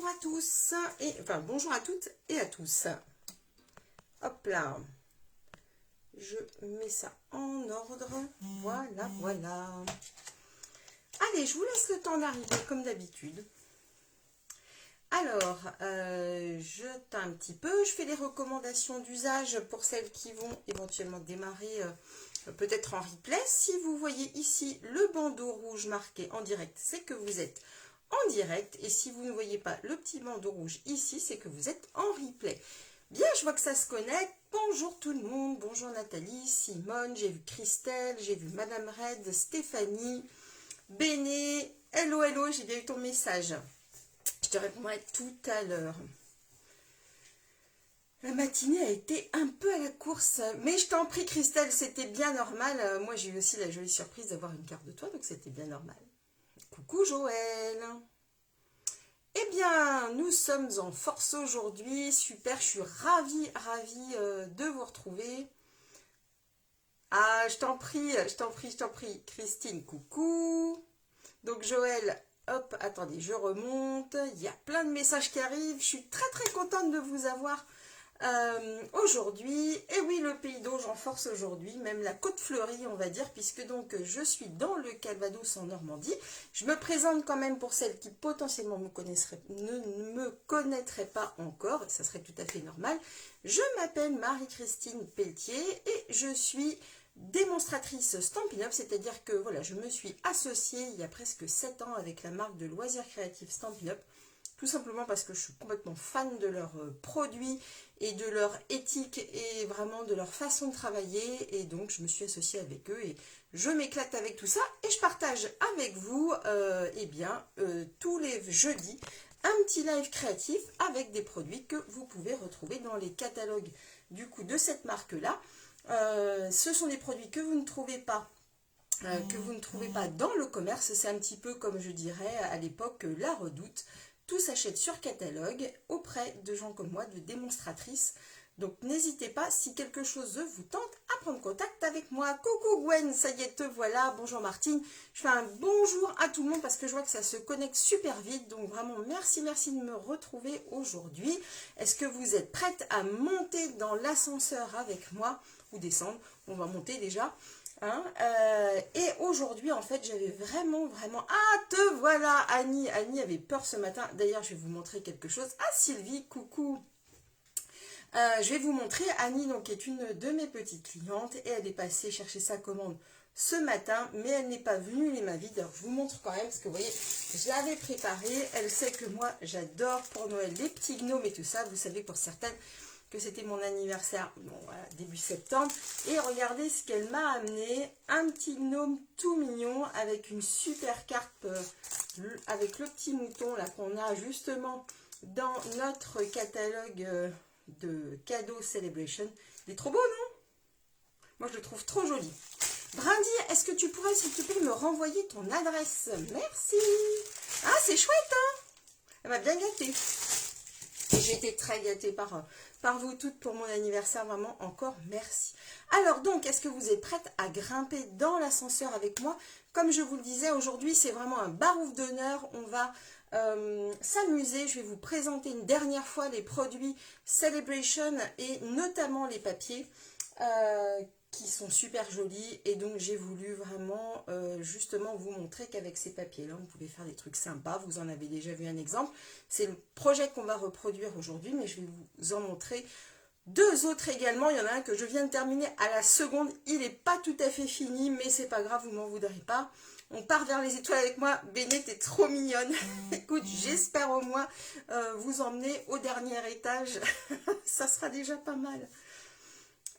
à tous, enfin bonjour à toutes et à tous. Hop là, je mets ça en ordre, voilà, voilà. Allez, je vous laisse le temps d'arriver comme d'habitude. Alors, je teins un petit peu, je fais les recommandations d'usage pour celles qui vont éventuellement démarrer peut-être en replay. Si vous voyez ici le bandeau rouge marqué en direct, c'est que vous êtes en direct, et si vous ne voyez pas le petit bandeau rouge ici, c'est que vous êtes en replay. Bien, je vois que ça se connecte. Bonjour tout le monde, bonjour Nathalie, Simone, j'ai vu Christelle, j'ai vu Madame Red, Stéphanie, Béné, hello, hello, j'ai bien eu ton message. Je te répondrai tout à l'heure. La matinée a été un peu à la course, mais je t'en prie Christelle, c'était bien normal. Moi j'ai eu aussi la jolie surprise d'avoir une carte de toi, donc c'était bien normal. Coucou Joël. Eh bien, nous sommes en force aujourd'hui. Super, je suis ravie de vous retrouver. Ah, je t'en prie, je t'en prie, je t'en prie. Christine, coucou. Donc Joël, hop, attendez, je remonte. Il y a plein de messages qui arrivent. Je suis très contente de vous avoir aujourd'hui. Et oui, le Pays d'Auge en force aujourd'hui, même la Côte Fleurie, on va dire, puisque donc je suis dans le Calvados en Normandie. Je me présente quand même pour celles qui potentiellement ne me connaîtraient pas encore, et ça serait tout à fait normal. Je m'appelle Marie-Christine Pelletier et je suis démonstratrice Stampin' Up, c'est-à-dire que voilà, je me suis associée il y a presque 7 ans avec la marque de loisirs créatifs Stampin' Up, tout simplement parce que je suis complètement fan de leurs produits et de leur éthique et vraiment de leur façon de travailler, et donc je me suis associée avec eux et je m'éclate avec tout ça, et je partage avec vous tous les jeudis un petit live créatif avec des produits que vous pouvez retrouver dans les catalogues du coup de cette marque là. Ce sont des produits que vous ne trouvez pas dans le commerce. C'est un petit peu comme je dirais à l'époque La Redoute. Tout s'achète sur catalogue auprès de gens comme moi, de démonstratrices. Donc n'hésitez pas, si quelque chose vous tente, à prendre contact avec moi. Coucou Gwen, ça y est, te voilà. Bonjour Martine. Je fais un bonjour à tout le monde parce que je vois que ça se connecte super vite. Donc vraiment, merci de me retrouver aujourd'hui. Est-ce que vous êtes prête à monter dans l'ascenseur avec moi ou descendre? On va monter déjà. Et aujourd'hui en fait j'avais vraiment ah, te voilà Annie avait peur ce matin. D'ailleurs je vais vous montrer quelque chose. Ah Sylvie, coucou. Je vais vous montrer. Annie donc est une de mes petites clientes et elle est passée chercher sa commande ce matin, mais elle n'est pas venue les mains vides. Alors je vous montre quand même parce que vous voyez, je l'avais préparée. Elle sait que moi j'adore pour Noël les petits gnomes et tout ça. Vous savez pour certaines que c'était mon anniversaire, bon, voilà, début septembre. Et regardez ce qu'elle m'a amené. Un petit gnome tout mignon avec une super carte avec le petit mouton là qu'on a justement dans notre catalogue de cadeaux Celebration. Il est trop beau, non? Moi, je le trouve trop joli. Brandy, est-ce que tu pourrais, s'il te plaît, me renvoyer ton adresse? Merci. Ah, c'est chouette, hein? Elle m'a bien gâtée. J'ai été très gâtée par vous toutes pour mon anniversaire, vraiment encore merci. Alors donc, est-ce que vous êtes prête à grimper dans l'ascenseur avec moi? Comme je vous le disais, aujourd'hui c'est vraiment un barouf d'honneur. On va s'amuser. Je vais vous présenter une dernière fois les produits Celebration et notamment les papiers qui sont super jolis, et donc j'ai voulu vraiment justement vous montrer qu'avec ces papiers là on pouvait faire des trucs sympas. Vous en avez déjà vu un exemple, c'est le projet qu'on va reproduire aujourd'hui, mais je vais vous en montrer deux autres également. Il y en a un que je viens de terminer à la seconde, il n'est pas tout à fait fini, mais c'est pas grave, vous m'en voudrez pas. On part vers les étoiles avec moi. Béné, t'es trop mignonne. Écoute, j'espère au moins vous emmener au dernier étage. Ça sera déjà pas mal.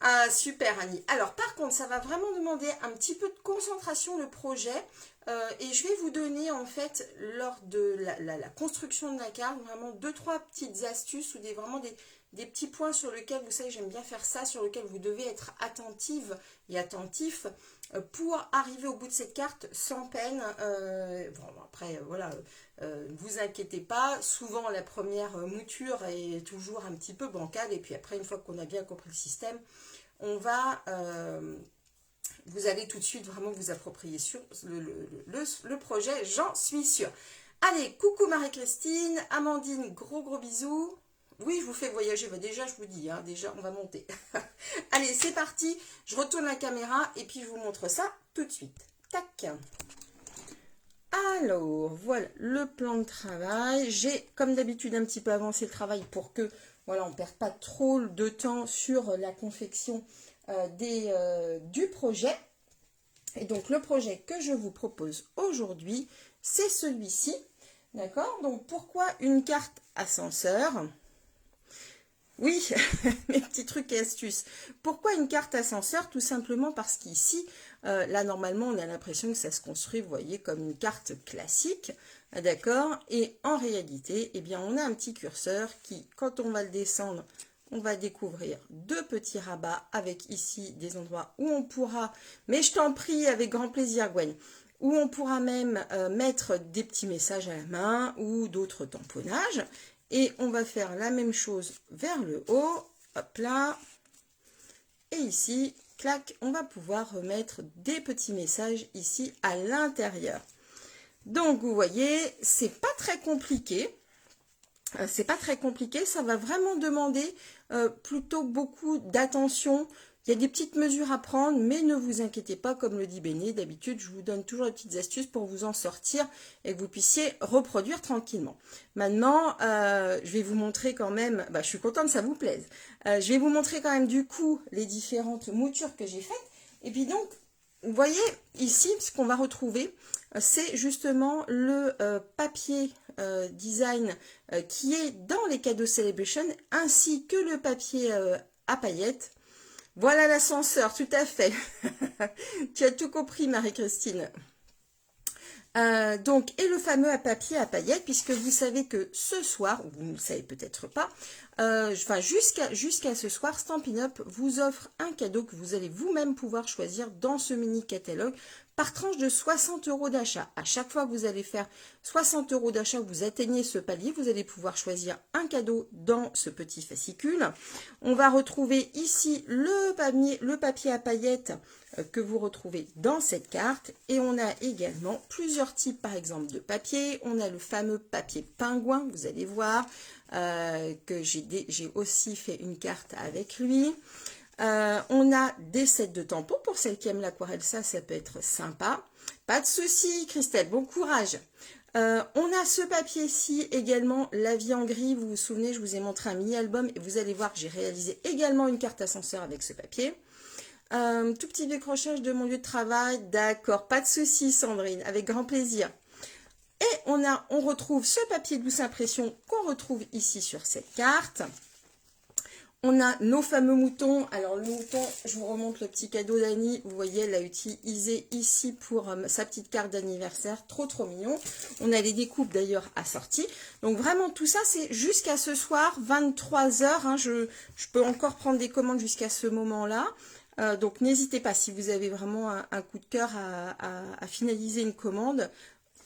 Ah, super Annie. Alors par contre, ça va vraiment demander un petit peu de concentration le projet, et je vais vous donner en fait lors de la construction de la carte vraiment 2-3 petites astuces ou vraiment des petits points sur lesquels, vous savez, j'aime bien faire ça, sur lesquels vous devez être attentive et attentif pour arriver au bout de cette carte sans peine. Bon, après, voilà, ne vous inquiétez pas, souvent la première mouture est toujours un petit peu bancale, et puis après, une fois qu'on a bien compris le système, on va, vous allez tout de suite vraiment vous approprier sur le projet, j'en suis sûre. Allez, coucou Marie-Christine, Amandine, gros bisous. Oui, je vous fais voyager, bah déjà je vous dis, hein, déjà on va monter. Allez, c'est parti, je retourne la caméra et puis je vous montre ça tout de suite. Tac. Alors, voilà le plan de travail. J'ai, comme d'habitude, un petit peu avancé le travail pour que, voilà, on ne perde pas trop de temps sur la confection du projet. Et donc, le projet que je vous propose aujourd'hui, c'est celui-ci. D'accord? Donc, pourquoi une carte ascenseur? Oui, mes petits trucs et astuces. Pourquoi une carte ascenseur? Tout simplement parce qu'ici, là, normalement, on a l'impression que ça se construit, vous voyez, comme une carte classique, d'accord? Et en réalité, eh bien, on a un petit curseur qui, quand on va le descendre, on va découvrir deux petits rabats avec ici des endroits où on pourra, mais je t'en prie, avec grand plaisir, Gwen, où on pourra même mettre des petits messages à la main ou d'autres tamponnages. Et on va faire la même chose vers le haut, hop là, et ici, clac, on va pouvoir remettre des petits messages ici à l'intérieur. Donc, vous voyez, c'est pas très compliqué. C'est pas très compliqué, ça va vraiment demander plutôt beaucoup d'attention. Il y a des petites mesures à prendre, mais ne vous inquiétez pas, comme le dit Béné, d'habitude, je vous donne toujours des petites astuces pour vous en sortir et que vous puissiez reproduire tranquillement. Maintenant, je vais vous montrer quand même, je suis contente que ça vous plaise, je vais vous montrer quand même du coup les différentes moutures que j'ai faites. Et puis donc, vous voyez, ici, ce qu'on va retrouver, c'est justement le papier design qui est dans les cadeaux Celebration, ainsi que le papier à paillettes. Voilà l'ascenseur, tout à fait. Tu as tout compris, Marie-Christine. Donc, et le fameux à papier à paillettes, puisque vous savez que ce soir, vous ne le savez peut-être pas, jusqu'à ce soir, Stampin' Up vous offre un cadeau que vous allez vous-même pouvoir choisir dans ce mini catalogue par tranche de 60 € d'achat. À chaque fois que vous allez faire 60 € d'achat, vous atteignez ce palier, vous allez pouvoir choisir un cadeau dans ce petit fascicule. On va retrouver ici le papier à paillettes que vous retrouvez dans cette carte, et on a également plusieurs types, par exemple, de papier. On a le fameux papier pingouin, vous allez voir que j'ai aussi fait une carte avec lui. On a des sets de tampons pour celles qui aiment l'aquarelle, ça peut être sympa. Pas de souci, Christelle, bon courage. On a ce papier-ci également, La vie en gris. Vous vous souvenez, je vous ai montré un mini-album et vous allez voir que j'ai réalisé également une carte ascenseur avec ce papier. Tout petit décrochage de mon lieu de travail, d'accord, pas de souci, Sandrine, avec grand plaisir. Et on retrouve ce papier douce impression qu'on retrouve ici sur cette carte. On a nos fameux moutons. Alors le mouton, je vous remonte le petit cadeau d'Annie. Vous voyez, elle l'a utilisé ici pour sa petite carte d'anniversaire. Trop mignon. On a les découpes d'ailleurs assorties. Donc vraiment tout ça, c'est jusqu'à ce soir, 23 h. Hein, je peux encore prendre des commandes jusqu'à ce moment-là. Donc n'hésitez pas, si vous avez vraiment un coup de cœur à finaliser une commande.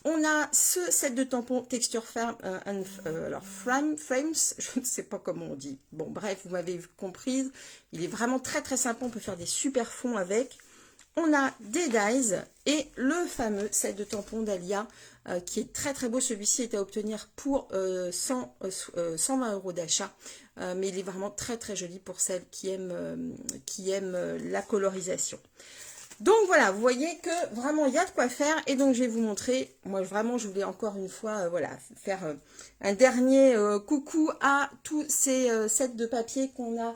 On a ce set de tampons texture ferme, alors frames, je ne sais pas comment on dit. Bon bref, vous m'avez comprise. Il est vraiment très sympa, on peut faire des super fonds avec. On a des dies et le fameux set de tampons d'Alia qui est très beau. Celui-ci est à obtenir pour 120 € d'achat. Mais il est vraiment très joli pour celles qui aiment la colorisation. Donc voilà, vous voyez que vraiment il y a de quoi faire, et donc je vais vous montrer. Moi vraiment je voulais encore une fois faire un dernier coucou à tous ces sets de papier qu'on a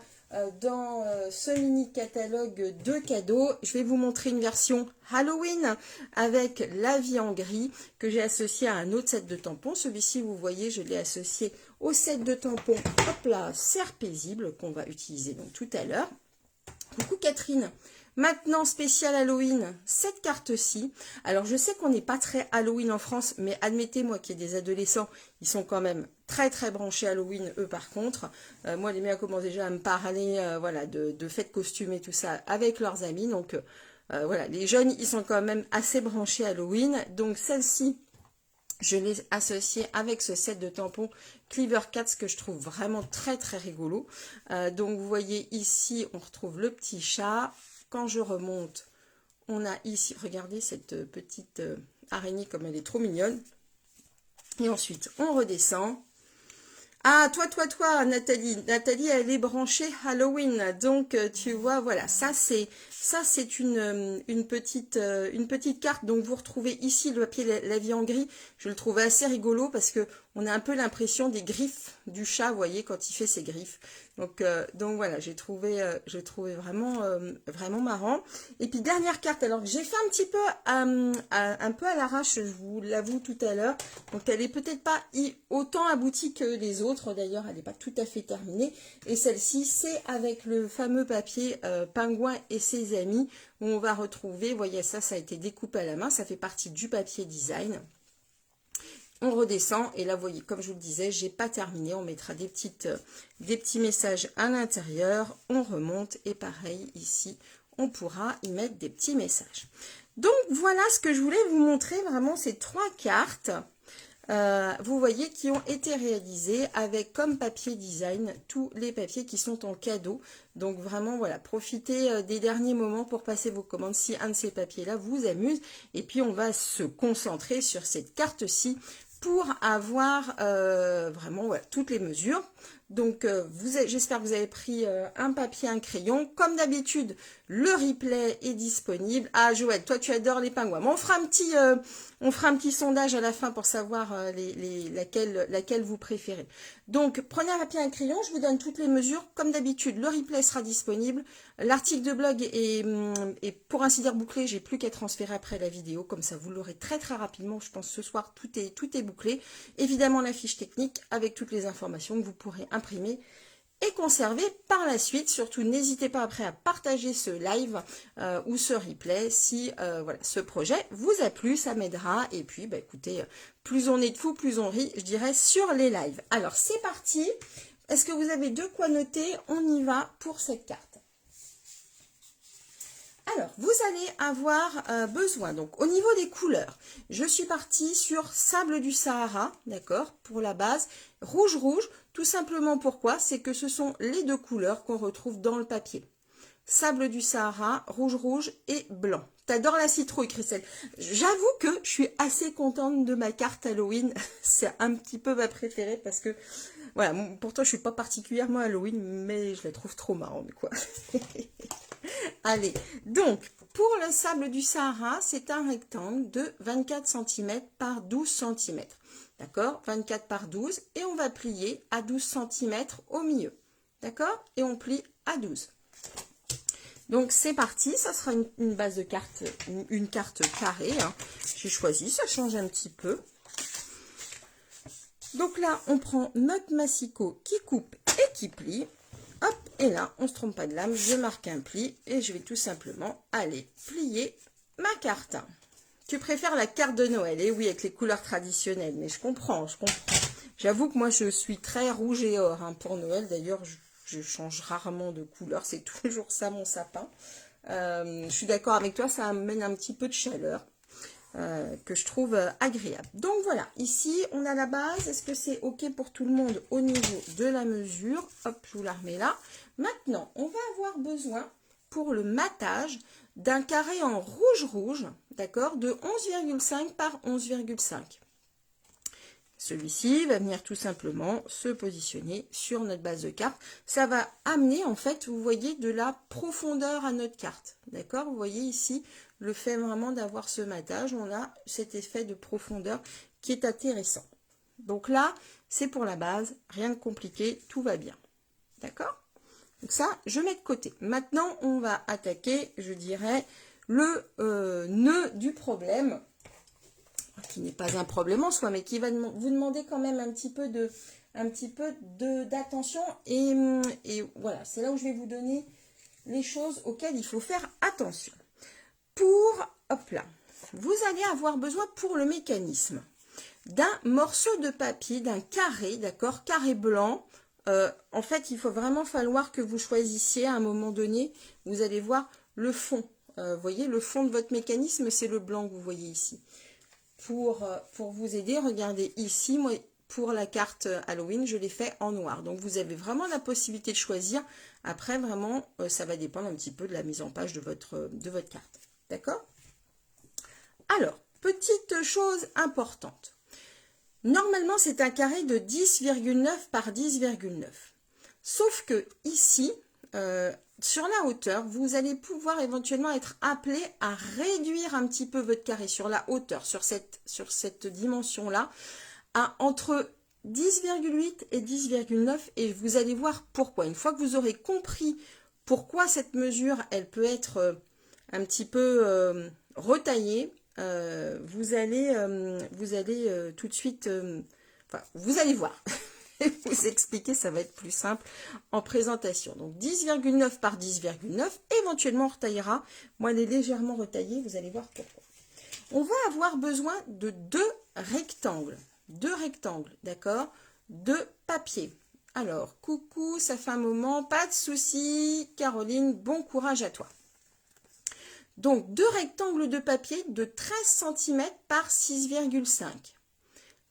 dans ce mini catalogue de cadeaux. Je vais vous montrer une version Halloween avec La vie en gris que j'ai associé à un autre set de tampons. Celui-ci, vous voyez, je l'ai associé au set de tampons, hop là, serre paisible qu'on va utiliser donc tout à l'heure. Coucou Catherine. Maintenant, spécial Halloween, cette carte-ci. Alors, je sais qu'on n'est pas très Halloween en France, mais admettez-moi qu'il y a des adolescents, ils sont quand même très branchés Halloween, eux par contre. Moi, les miens commencent déjà à me parler de fêtes costumées, tout ça, avec leurs amis. Donc, voilà, les jeunes, ils sont quand même assez branchés Halloween. Donc, celle-ci, je l'ai associée avec ce set de tampons Clever Cats que je trouve vraiment très rigolo. Donc, vous voyez ici, on retrouve le petit chat. Quand je remonte, on a ici, regardez cette petite araignée comme elle est trop mignonne. Et ensuite, on redescend. Ah, toi, Nathalie. Nathalie, elle est branchée Halloween. Donc, tu vois, voilà, ça c'est une petite carte. Donc, vous retrouvez ici le papier la vie en gris. Je le trouve assez rigolo parce que on a un peu l'impression des griffes du chat, vous voyez, quand il fait ses griffes. Donc voilà, j'ai trouvé vraiment marrant. Et puis, dernière carte. Alors, j'ai fait un petit peu, un peu à l'arrache, je vous l'avoue tout à l'heure. Donc, elle est peut-être pas autant aboutie que les autres. D'ailleurs, elle n'est pas tout à fait terminée. Et celle-ci, c'est avec le fameux papier Pingouin et ses amis, où on va retrouver, vous voyez, ça a été découpé à la main. Ça fait partie du papier design. On redescend et là, vous voyez, comme je vous le disais, j'ai pas terminé. On mettra des petits messages à l'intérieur. On remonte et pareil, ici, on pourra y mettre des petits messages. Donc, voilà ce que je voulais vous montrer, vraiment, ces 3 cartes. Vous voyez, qui ont été réalisés avec comme papier design tous les papiers qui sont en cadeau. Donc vraiment, voilà, profitez des derniers moments pour passer vos commandes si un de ces papiers-là vous amuse. Et puis, on va se concentrer sur cette carte-ci pour avoir vraiment voilà, toutes les mesures. Donc, j'espère que vous avez pris un papier, un crayon. Comme d'habitude, le replay est disponible. Ah, Joël, toi, tu adores les pingouins. Mais on fera un petit sondage à la fin pour savoir laquelle vous préférez. Donc, prenez un papier, un crayon. Je vous donne toutes les mesures. Comme d'habitude, le replay sera disponible. L'article de blog est pour ainsi dire bouclé. J'ai plus qu'à transférer après la vidéo. Comme ça, vous l'aurez très rapidement. Je pense ce soir, tout est bouclé. Évidemment, la fiche technique avec toutes les informations que vous pourrez imprimer et conserver par la suite. Surtout, n'hésitez pas après à partager ce live ou ce replay si voilà, ce projet vous a plu, ça m'aidera. Et puis, bah, écoutez, plus on est de fous, plus on rit, je dirais, sur les lives. Alors, c'est parti. Est-ce que vous avez de quoi noter? On y va pour cette carte. Alors, vous allez avoir besoin, donc au niveau des couleurs, je suis partie sur Sable du Sahara, d'accord, pour la base, rouge, tout simplement pourquoi, c'est que ce sont les 2 couleurs qu'on retrouve dans le papier. Sable du Sahara, rouge et blanc. T'adores la citrouille, Christelle. J'avoue que je suis assez contente de ma carte Halloween, c'est un petit peu ma préférée parce que, voilà, pourtant je suis pas particulièrement Halloween, mais je la trouve trop marrante, quoi. Allez, donc, pour le sable du Sahara, c'est un rectangle de 24 cm par 12 cm. D'accord? 24 par 12. Et on va plier à 12 cm au milieu. D'accord? Et on plie à 12. Donc, c'est parti. Ça sera une base de carte, une carte carrée. Hein. J'ai choisi, ça change un petit peu. Donc là, on prend notre massicot qui coupe et qui plie. Hop, et là, on ne se trompe pas de lame, je marque un pli et je vais tout simplement aller plier ma carte. Tu préfères la carte de Noël? Et oui, avec les couleurs traditionnelles, mais je comprends. J'avoue que moi, je suis très rouge et or hein, pour Noël. D'ailleurs, je change rarement de couleur, c'est toujours ça mon sapin. Je suis d'accord avec toi, ça amène un petit peu de chaleur. Que je trouve agréable. Donc voilà, ici on a la base. Est-ce que c'est ok pour tout le monde au niveau de la mesure? Hop, je vous la remets là. Maintenant, on va avoir besoin pour le matage d'un carré en rouge, d'accord, de 11,5 par 11,5. Celui-ci va venir tout simplement se positionner sur notre base de carte. Ça va amener, en fait, vous voyez, de la profondeur à notre carte. D'accord? Vous voyez ici, le fait vraiment d'avoir ce matage, on a cet effet de profondeur qui est intéressant. Donc là, c'est pour la base, rien de compliqué, tout va bien. D'accord? Donc ça, je mets de côté. Maintenant, on va attaquer, je dirais, le nœud du problème, qui n'est pas un problème en soi, mais qui va vous demander quand même un petit peu d'attention. Et voilà, c'est là où je vais vous donner les choses auxquelles il faut faire attention. Hop là, vous allez avoir besoin pour le mécanisme d'un morceau de papier, d'un carré, d'accord, carré blanc. En fait, il faut vraiment falloir que vous choisissiez à un moment donné, vous allez voir le fond. Vous voyez, le fond de votre mécanisme, c'est le blanc que vous voyez ici. Pour vous aider, regardez ici, moi, pour la carte Halloween, je l'ai fait en noir. Donc, vous avez vraiment la possibilité de choisir. Après, vraiment, ça va dépendre un petit peu de la mise en page de votre carte. D'accord? Alors, petite chose importante. Normalement, c'est un carré de 10,9 par 10,9. Sauf que ici, sur la hauteur, vous allez pouvoir éventuellement être appelé à réduire un petit peu votre carré sur la hauteur, sur cette dimension-là, à entre 10,8 et 10,9 et vous allez voir pourquoi. Une fois que vous aurez compris pourquoi cette mesure, elle peut être un petit peu retaillée, vous allez tout de suite, enfin, vous allez voir. Et vous expliquer, ça va être plus simple en présentation. Donc 10,9 par 10,9, éventuellement on retaillera. Moi, elle est légèrement retaillée, vous allez voir pourquoi. On va avoir besoin de deux rectangles, d'accord, de papier. Alors, coucou, ça fait un moment, pas de souci, Caroline, bon courage à toi. Donc, deux rectangles de papier de 13 cm par 6,5.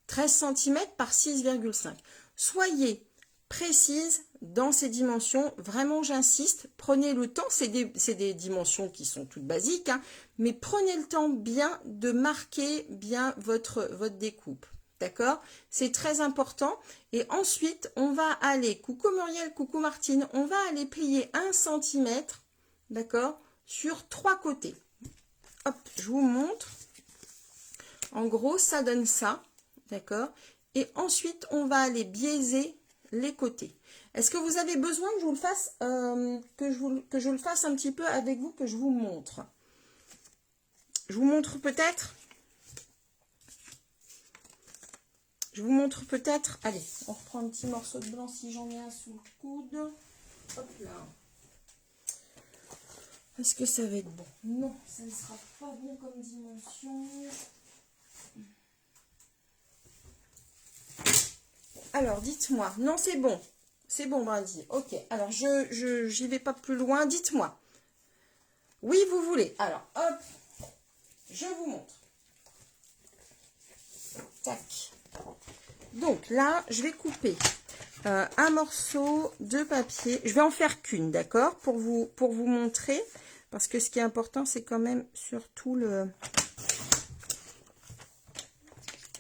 13 cm par 6,5. Soyez précise dans ces dimensions, vraiment j'insiste, prenez le temps, c'est des dimensions qui sont toutes basiques, hein, mais prenez le temps bien de marquer bien votre découpe, d'accord? C'est très important. Et ensuite, on va aller, coucou Muriel, coucou Martine, on va aller plier 1 cm, d'accord, sur 3 côtés. Hop, je vous montre. En gros, ça donne ça, d'accord? Et ensuite, on va aller biaiser les côtés. Est-ce que vous avez besoin que je vous le fasse, que je le fasse un petit peu avec vous, que je vous montre? Je vous montre peut-être. Je vous montre peut-être. Allez, on reprend un petit morceau de blanc si j'en ai un sous le coude. Hop là. Est-ce que ça va être bon? Non, ça ne sera pas bon comme dimension. Alors, dites-moi. Non, c'est bon. C'est bon, Brandy. Ok. Alors, j'y vais pas plus loin. Dites-moi. Oui, vous voulez. Alors, hop. Je vous montre. Tac. Donc, là, je vais couper un morceau de papier. Je vais en faire qu'une, d'accord? Pour vous montrer. Parce que ce qui est important, c'est quand même surtout le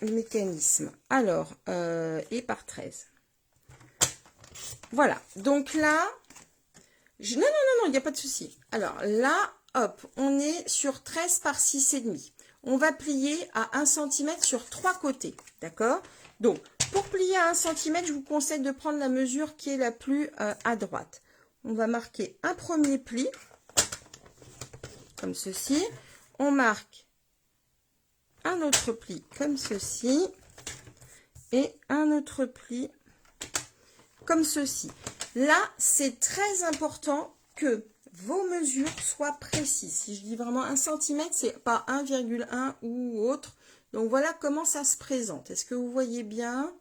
mécanisme. Alors, et par 13. Voilà. Donc là, non, il n'y a pas de souci. Alors là, hop, on est sur 13 par 6,5. On va plier à 1 cm sur 3 côtés. D'accord? Donc, pour plier à 1 cm, je vous conseille de prendre la mesure qui est la plus à droite. On va marquer un premier pli, comme ceci. On marque un autre pli, comme ceci. Et un autre pli, comme ceci. Là, c'est très important que vos mesures soient précises. Si je dis vraiment 1 cm, c'est pas 1,1 ou autre. Donc, voilà comment ça se présente. Est-ce que vous voyez bien?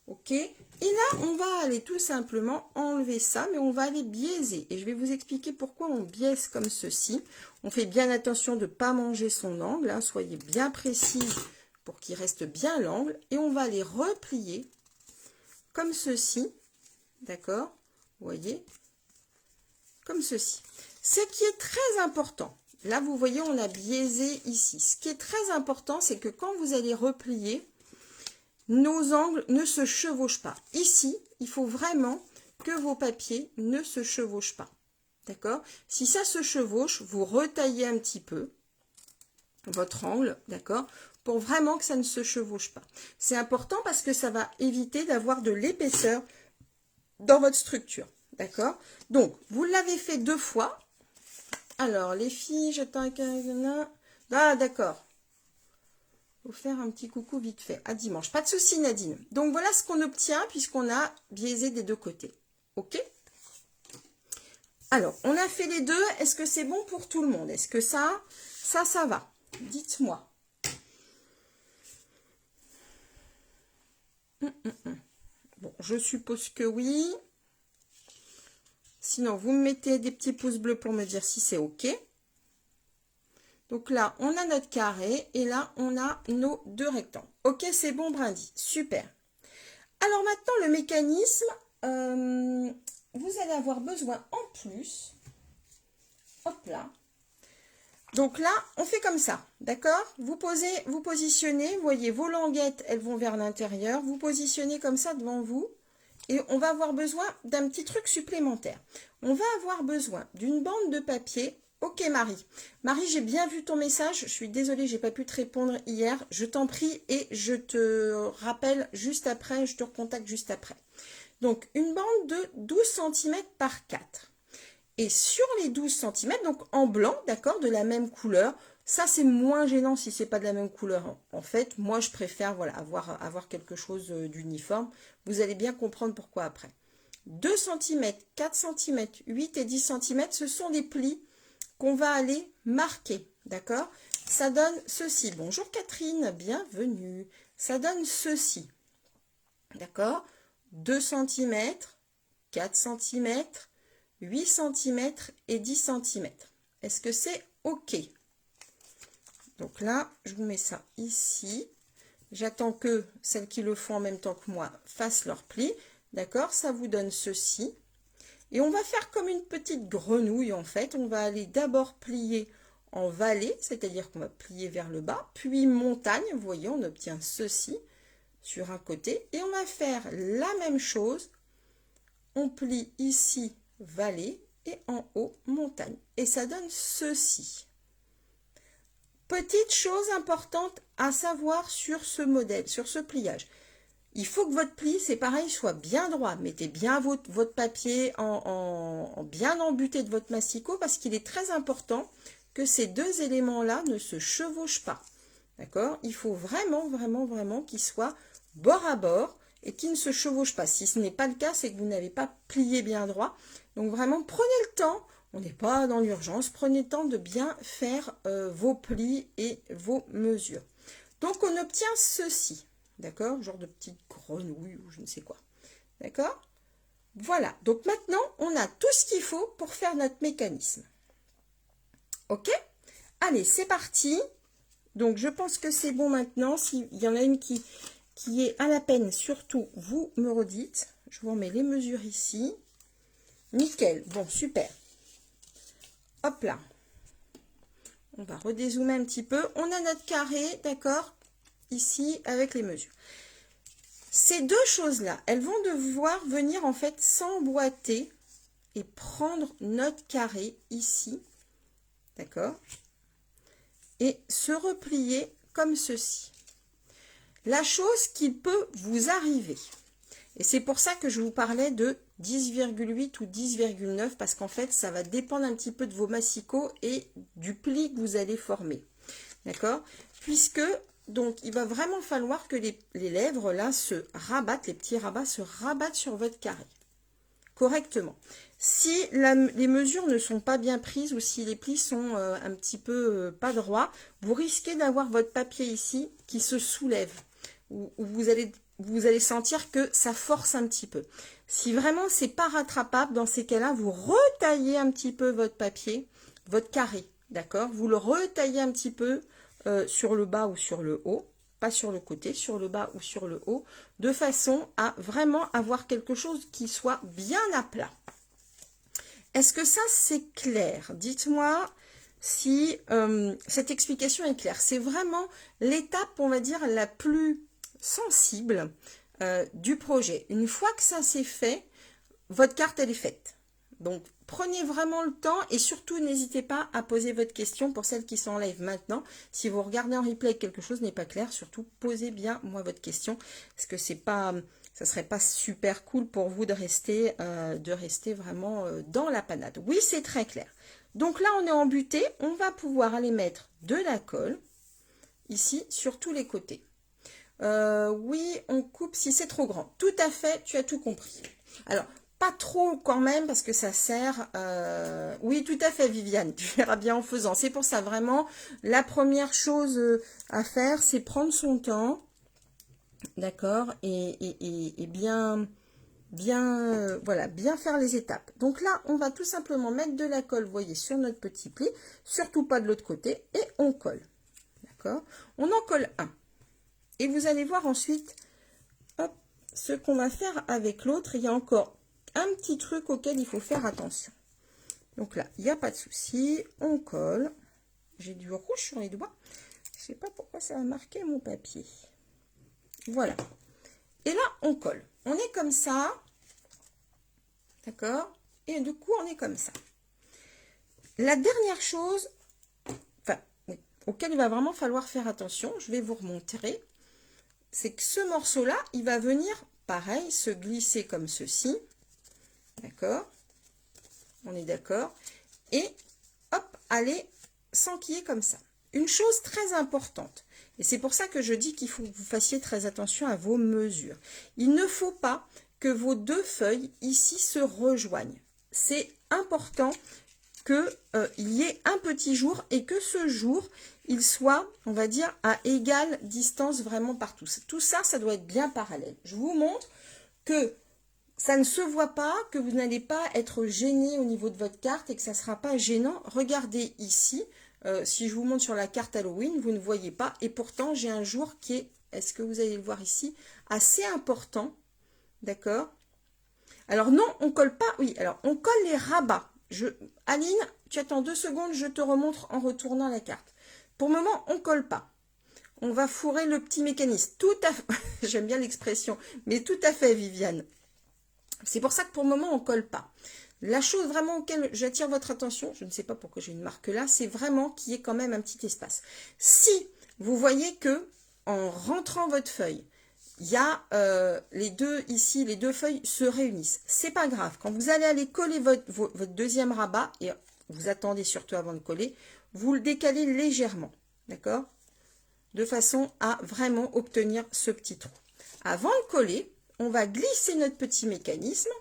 Ok. Et là, on va aller tout simplement enlever ça, mais on va aller biaiser. Et je vais vous expliquer pourquoi on biaise comme ceci. On fait bien attention de ne pas manger son angle. Hein. Soyez bien précis pour qu'il reste bien l'angle. Et on va aller replier comme ceci. D'accord? Vous voyez? Comme ceci. Ce qui est très important, là vous voyez on a biaisé ici. Ce qui est très important, c'est que quand vous allez replier, nos angles ne se chevauchent pas. Ici, il faut vraiment que vos papiers ne se chevauchent pas. D'accord? Si ça se chevauche, vous retaillez un petit peu votre angle, d'accord? Pour vraiment que ça ne se chevauche pas. C'est important parce que ça va éviter d'avoir de l'épaisseur dans votre structure. D'accord? Donc, vous l'avez fait 2 fois. Alors, les filles, j'attends qu'un... Ah, d'accord. Faut faire un petit coucou vite fait. À dimanche. Pas de souci, Nadine. Donc, voilà ce qu'on obtient puisqu'on a biaisé des 2 côtés. OK? Alors, on a fait les deux. Est-ce que c'est bon pour tout le monde? Est-ce que ça va? Dites-moi. Bon, je suppose que oui. Sinon, vous me mettez des petits pouces bleus pour me dire si c'est OK. Donc là, on a notre carré et là, on a nos 2 rectangles. OK, c'est bon, Brindy. Super. Alors maintenant, le mécanisme, vous allez avoir besoin en plus, hop là, Donc là, on fait comme ça, d'accord? Vous positionnez, vous voyez, vos languettes, elles vont vers l'intérieur. Vous positionnez comme ça devant vous. Et on va avoir besoin d'un petit truc supplémentaire. On va avoir besoin d'une bande de papier. Ok Marie. Marie, j'ai bien vu ton message. Je suis désolée, j'ai pas pu te répondre hier. Je t'en prie et je te rappelle juste après, je te recontacte juste après. Donc, une bande de 12 cm par 4. Et sur les 12 cm, donc en blanc, d'accord, de la même couleur, ça c'est moins gênant si c'est pas de la même couleur. En fait, moi je préfère voilà, avoir quelque chose d'uniforme. Vous allez bien comprendre pourquoi après. 2 cm, 4 cm, 8 et 10 cm, ce sont des plis qu'on va aller marquer, d'accord? Ça donne ceci. Bonjour Catherine, bienvenue. Ça donne ceci, d'accord? 2 cm, 4 cm, 8 cm et 10 cm. Est-ce que c'est OK? Donc là, je vous mets ça ici. J'attends que celles qui le font en même temps que moi fassent leur pli. D'accord? Ça vous donne ceci. Et on va faire comme une petite grenouille en fait. On va aller d'abord plier en vallée, c'est-à-dire qu'on va plier vers le bas, puis montagne. Vous voyez, on obtient ceci sur un côté. Et on va faire la même chose. On plie ici vallée et en haut montagne. Et ça donne ceci. Petite chose importante à savoir sur ce modèle, sur ce pliage. Il faut que votre pli, c'est pareil, soit bien droit. Mettez bien votre papier bien embuté de votre massicot parce qu'il est très important que ces deux éléments-là ne se chevauchent pas. D'accord? Il faut vraiment, vraiment, vraiment qu'ils soient bord à bord et qu'ils ne se chevauchent pas. Si ce n'est pas le cas, c'est que vous n'avez pas plié bien droit. Donc vraiment, prenez le temps. On n'est pas dans l'urgence. Prenez le temps de bien faire vos plis et vos mesures. Donc, on obtient ceci. D'accord? Genre de petite grenouille ou je ne sais quoi. D'accord? Voilà. Donc, maintenant, on a tout ce qu'il faut pour faire notre mécanisme. OK? Allez, c'est parti. Donc, je pense que c'est bon maintenant. S'il y en a une qui est à la peine, surtout, vous me redites. Je vous remets les mesures ici. Nickel. Bon, super. Hop là. On va redézoomer un petit peu. On a notre carré, d'accord, ici, avec les mesures. Ces deux choses-là, elles vont devoir venir, en fait, s'emboîter et prendre notre carré ici, d'accord, et se replier comme ceci. La chose qui peut vous arriver, et c'est pour ça que je vous parlais de 10,8 ou 10,9 parce qu'en fait, ça va dépendre un petit peu de vos massicots et du pli que vous allez former. D'accord? Puisque, donc, il va vraiment falloir que les lèvres, là, se rabattent, les petits rabats se rabattent sur votre carré. Correctement. Si les mesures ne sont pas bien prises ou si les plis sont un petit peu pas droits, vous risquez d'avoir votre papier ici qui se soulève. Où vous allez sentir que ça force un petit peu. Si vraiment c'est pas rattrapable, dans ces cas-là, vous retaillez un petit peu votre papier, votre carré, d'accord? Vous le retaillez un petit peu sur le bas ou sur le haut, pas sur le côté, sur le bas ou sur le haut, de façon à vraiment avoir quelque chose qui soit bien à plat. Est-ce que ça c'est clair? Dites-moi si cette explication est claire. C'est vraiment l'étape, on va dire, la plus sensible du projet. Une fois que ça c'est fait, votre carte elle est faite. Donc prenez vraiment le temps et surtout n'hésitez pas à poser votre question pour celles qui sont en live maintenant. Si vous regardez en replay et que quelque chose n'est pas clair, surtout posez bien moi votre question parce que c'est pas, ça serait pas super cool pour vous de rester vraiment dans la panade. Oui, c'est très clair. Donc là on est embuté, on va pouvoir aller mettre de la colle ici sur tous les côtés. Oui, on coupe si c'est trop grand. Tout à fait, tu as tout compris. Alors, pas trop quand même parce que ça sert... Oui, tout à fait, Viviane, tu verras bien en faisant. C'est pour ça, vraiment, la première chose à faire, c'est prendre son temps, d'accord, et voilà, bien faire les étapes. Donc là, on va tout simplement mettre de la colle, vous voyez, sur notre petit pli, surtout pas de l'autre côté, et on colle, d'accord. On en colle un. Et vous allez voir ensuite hop, ce qu'on va faire avec l'autre. Il y a encore un petit truc auquel il faut faire attention. Donc là, il n'y a pas de souci. On colle. J'ai du rouge sur les doigts. Je sais pas pourquoi ça a marqué mon papier. Voilà. Et là, on colle. On est comme ça. D'accord? Et du coup, on est comme ça. La dernière chose, enfin, auquel il va vraiment falloir faire attention, je vais vous remontrer, c'est que ce morceau-là, il va venir, pareil, se glisser comme ceci. D'accord? On est d'accord? Et hop, aller s'enquiller comme ça. Une chose très importante, et c'est pour ça que je dis qu'il faut que vous fassiez très attention à vos mesures. Il ne faut pas que vos deux feuilles ici se rejoignent. C'est important qu'il y ait un petit jour et que ce jour, il soit, on va dire, à égale distance vraiment partout. Tout ça, ça doit être bien parallèle. Je vous montre que ça ne se voit pas, que vous n'allez pas être gêné au niveau de votre carte et que ça ne sera pas gênant. Regardez ici, si je vous montre sur la carte Halloween, vous ne voyez pas. Et pourtant, j'ai un jour qui est, est-ce que vous allez le voir ici, assez important. D'accord? Alors non, on colle pas, oui, alors on colle les rabats. Aline, tu attends 2 secondes, je te remontre en retournant la carte. Pour le moment, on colle pas. On va fourrer le petit mécanisme. Tout à fait, j'aime bien l'expression, mais tout à fait, Viviane. C'est pour ça que pour le moment, on colle pas. La chose vraiment auquel j'attire votre attention, je ne sais pas pourquoi j'ai une marque là, c'est vraiment qu'il y ait quand même un petit espace. Si vous voyez que en rentrant votre feuille, il y a les deux ici, les deux feuilles se réunissent. C'est pas grave. Quand vous allez aller coller votre deuxième rabat, et vous attendez surtout avant de coller, vous le décalez légèrement. D'accord? De façon à vraiment obtenir ce petit trou. Avant de coller, on va glisser notre petit mécanisme.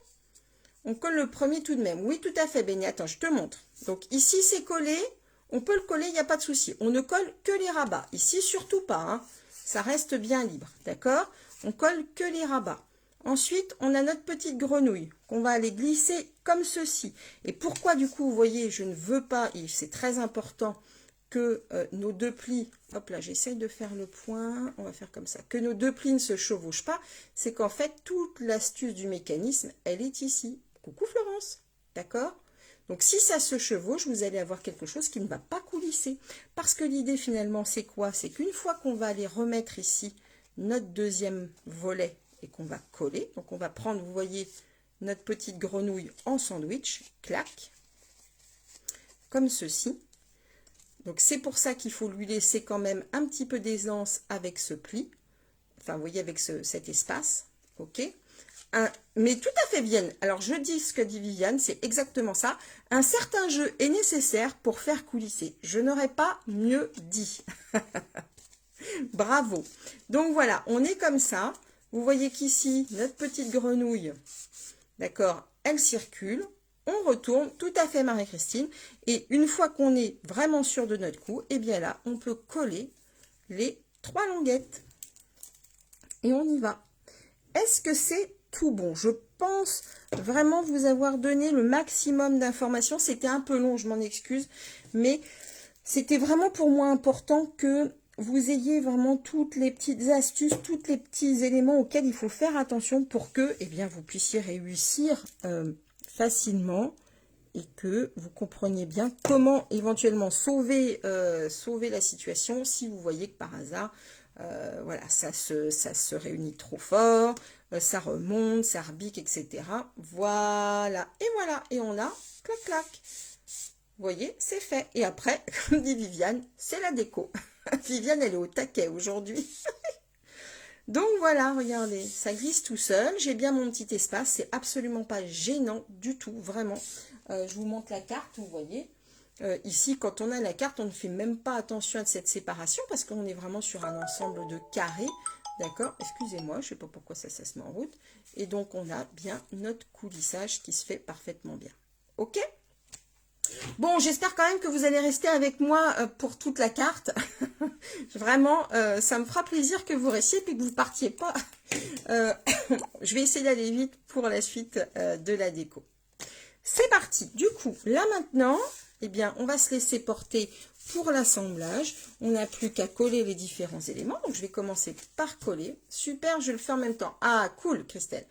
On colle le premier tout de même. Oui, tout à fait, Béni. Attends, je te montre. Donc ici, c'est collé. On peut le coller, il n'y a pas de souci. On ne colle que les rabats. Ici, surtout pas. Hein. Ça reste bien libre. D'accord? On colle que les rabats. Ensuite, on a notre petite grenouille qu'on va aller glisser comme ceci. Et pourquoi, du coup, vous voyez, je ne veux pas, et c'est très important, que nos deux plis, hop là, j'essaye de faire le point, on va faire comme ça, que nos deux plis ne se chevauchent pas, c'est qu'en fait, toute l'astuce du mécanisme, elle est ici. Coucou Florence, d'accord? Donc si ça se chevauche, vous allez avoir quelque chose qui ne va pas coulisser. Parce que l'idée finalement, c'est quoi? C'est qu'une fois qu'on va aller remettre ici notre deuxième volet et qu'on va coller, donc on va prendre, vous voyez, notre petite grenouille en sandwich, clac, comme ceci. Donc c'est pour ça qu'il faut lui laisser quand même un petit peu d'aisance avec ce pli. Enfin, vous voyez, avec cet espace. Ok. Mais tout à fait bien. Alors je dis ce que dit Viviane, c'est exactement ça. Un certain jeu est nécessaire pour faire coulisser. Je n'aurais pas mieux dit. Bravo. Donc voilà, on est comme ça. Vous voyez qu'ici, notre petite grenouille, d'accord, elle circule. On retourne, tout à fait Marie-Christine, et une fois qu'on est vraiment sûr de notre coup, et bien là, on peut coller les 3 languettes. Et on y va. Est-ce que c'est tout bon? Je pense vraiment vous avoir donné le maximum d'informations. C'était un peu long, je m'en excuse, mais c'était vraiment pour moi important que vous ayez vraiment toutes les petites astuces, tous les petits éléments auxquels il faut faire attention pour que, eh bien, vous puissiez réussir facilement et que vous compreniez bien comment éventuellement sauver la situation si vous voyez que par hasard, voilà, ça se réunit trop fort, ça remonte, ça rebique, etc. Voilà, et on a, clac, clac. Vous voyez, c'est fait. Et après, comme dit Viviane, c'est la déco. Viviane, elle est au taquet aujourd'hui. Donc voilà, regardez, ça glisse tout seul. J'ai bien mon petit espace. C'est absolument pas gênant du tout, vraiment. Je vous montre la carte, vous voyez. Ici, quand on a la carte, on ne fait même pas attention à cette séparation parce qu'on est vraiment sur un ensemble de carrés. D'accord? Excusez-moi, je ne sais pas pourquoi ça se met en route. Et donc, on a bien notre coulissage qui se fait parfaitement bien. OK? Bon, j'espère quand même que vous allez rester avec moi pour toute la carte. Vraiment, ça me fera plaisir que vous restiez et que vous ne partiez pas. Je vais essayer d'aller vite pour la suite de la déco. C'est parti. Du coup, là maintenant, eh bien, on va se laisser porter pour l'assemblage. On n'a plus qu'à coller les différents éléments. Donc, je vais commencer par coller. Super, je le fais en même temps. Ah, cool, Christelle.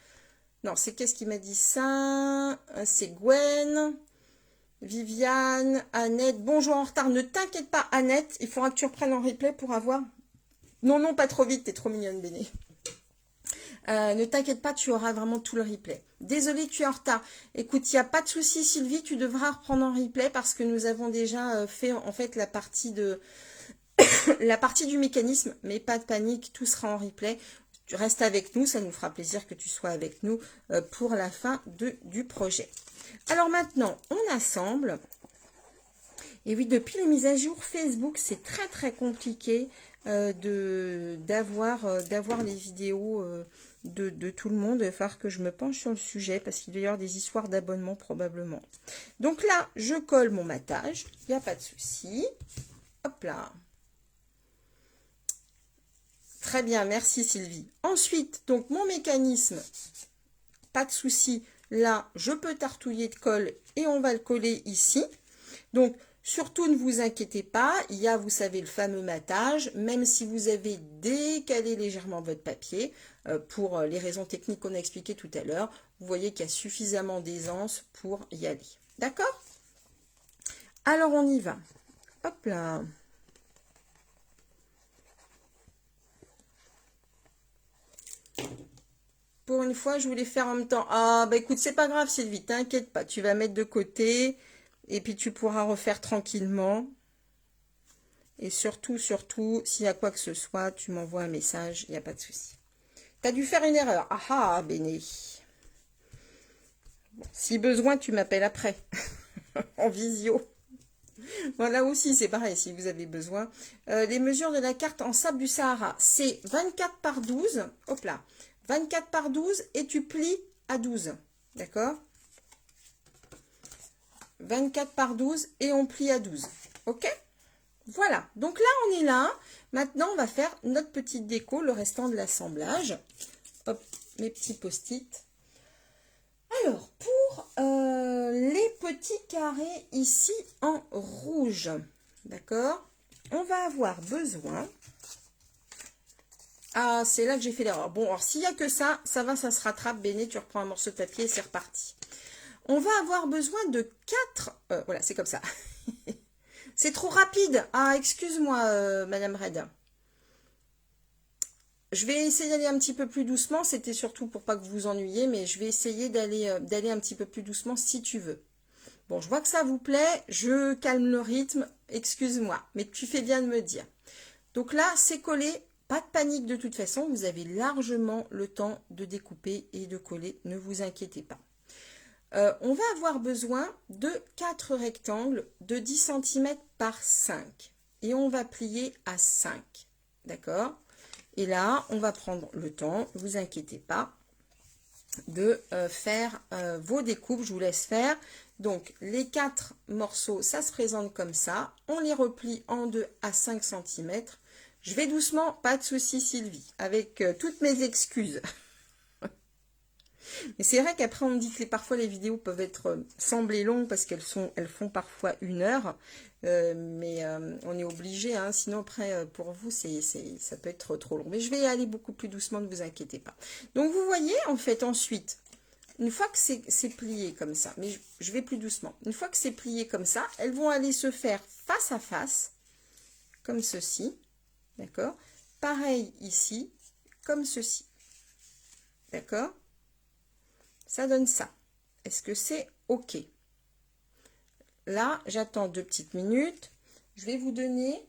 Non, c'est qu'est-ce qui m'a dit ça? C'est Gwen. Viviane, Annette, bonjour en retard. Ne t'inquiète pas, Annette, il faudra que tu reprennes en replay pour avoir... Non, non, pas trop vite, t'es trop mignonne, Béné. Ne t'inquiète pas, tu auras vraiment tout le replay. Désolée, tu es en retard. Écoute, il n'y a pas de souci, Sylvie, tu devras reprendre en replay parce que nous avons déjà fait en fait la partie du mécanisme, mais pas de panique, tout sera en replay. Tu restes avec nous, ça nous fera plaisir que tu sois avec nous pour la fin du projet. Alors maintenant, on assemble. Et oui, depuis les mises à jour Facebook, c'est très très compliqué d'avoir les vidéos de tout le monde. Il va falloir que je me penche sur le sujet parce qu'il doit y avoir des histoires d'abonnement probablement. Donc là, je colle mon matage, il n'y a pas de souci. Hop là. Très bien, merci Sylvie. Ensuite, donc mon mécanisme, pas de souci. Là, je peux tartouiller de colle et on va le coller ici. Donc, surtout ne vous inquiétez pas, il y a, vous savez, le fameux matage, même si vous avez décalé légèrement votre papier, pour les raisons techniques qu'on a expliquées tout à l'heure, vous voyez qu'il y a suffisamment d'aisance pour y aller. D'accord? Alors, on y va. Hop là. Pour une fois, je voulais faire en même temps. Ah, bah écoute, c'est pas grave, Sylvie, t'inquiète pas. Tu vas mettre de côté et puis tu pourras refaire tranquillement. Et surtout, s'il y a quoi que ce soit, tu m'envoies un message, il n'y a pas de souci. Tu as dû faire une erreur. Ah ah, Béné. Bon, si besoin, tu m'appelles après, en visio. Voilà aussi, c'est pareil, si vous avez besoin. Les mesures de la carte en sable du Sahara, c'est 24 par 12. Hop là. 24 par 12 et tu plies à 12. D'accord? 24 par 12 et on plie à 12. Ok? Voilà. Donc là, on est là. Maintenant, on va faire notre petite déco, le restant de l'assemblage. Hop, mes petits post-it. Alors, pour les petits carrés ici en rouge, d'accord? On va avoir besoin... Ah, c'est là que j'ai fait l'erreur. Bon, alors s'il n'y a que ça, ça va, ça se rattrape. Béné, tu reprends un morceau de papier et c'est reparti. On va avoir besoin de 4... voilà, c'est comme ça. C'est trop rapide. Ah, excuse-moi, Madame Red. Je vais essayer d'aller un petit peu plus doucement. C'était surtout pour pas que vous vous ennuyiez, mais je vais essayer d'aller un petit peu plus doucement si tu veux. Bon, je vois que ça vous plaît. Je calme le rythme. Excuse-moi, mais tu fais bien de me dire. Donc là, c'est collé. Pas de panique de toute façon. Vous avez largement le temps de découper et de coller. Ne vous inquiétez pas. On va avoir besoin de 4 rectangles de 10 cm par 5. Et on va plier à 5. D'accord? Et là, on va prendre le temps, ne vous inquiétez pas, de faire vos découpes. Je vous laisse faire. Donc, les 4 morceaux, ça se présente comme ça. On les replie en 2 à 5 cm. Je vais doucement, pas de souci Sylvie, avec toutes mes excuses. Mais c'est vrai qu'après on me dit que parfois les vidéos peuvent être sembler longues parce qu'elles font parfois 1 heure. Mais on est obligé, hein, sinon après pour vous ça peut être trop long. Mais je vais aller beaucoup plus doucement, ne vous inquiétez pas. Donc vous voyez en fait ensuite, une fois que c'est plié comme ça, mais je vais plus doucement. Une fois que c'est plié comme ça, elles vont aller se faire face à face, comme ceci. D'accord? Pareil ici, comme ceci. D'accord? Ça donne ça. Est-ce que c'est OK? Là, j'attends 2 petites minutes. Je vais vous donner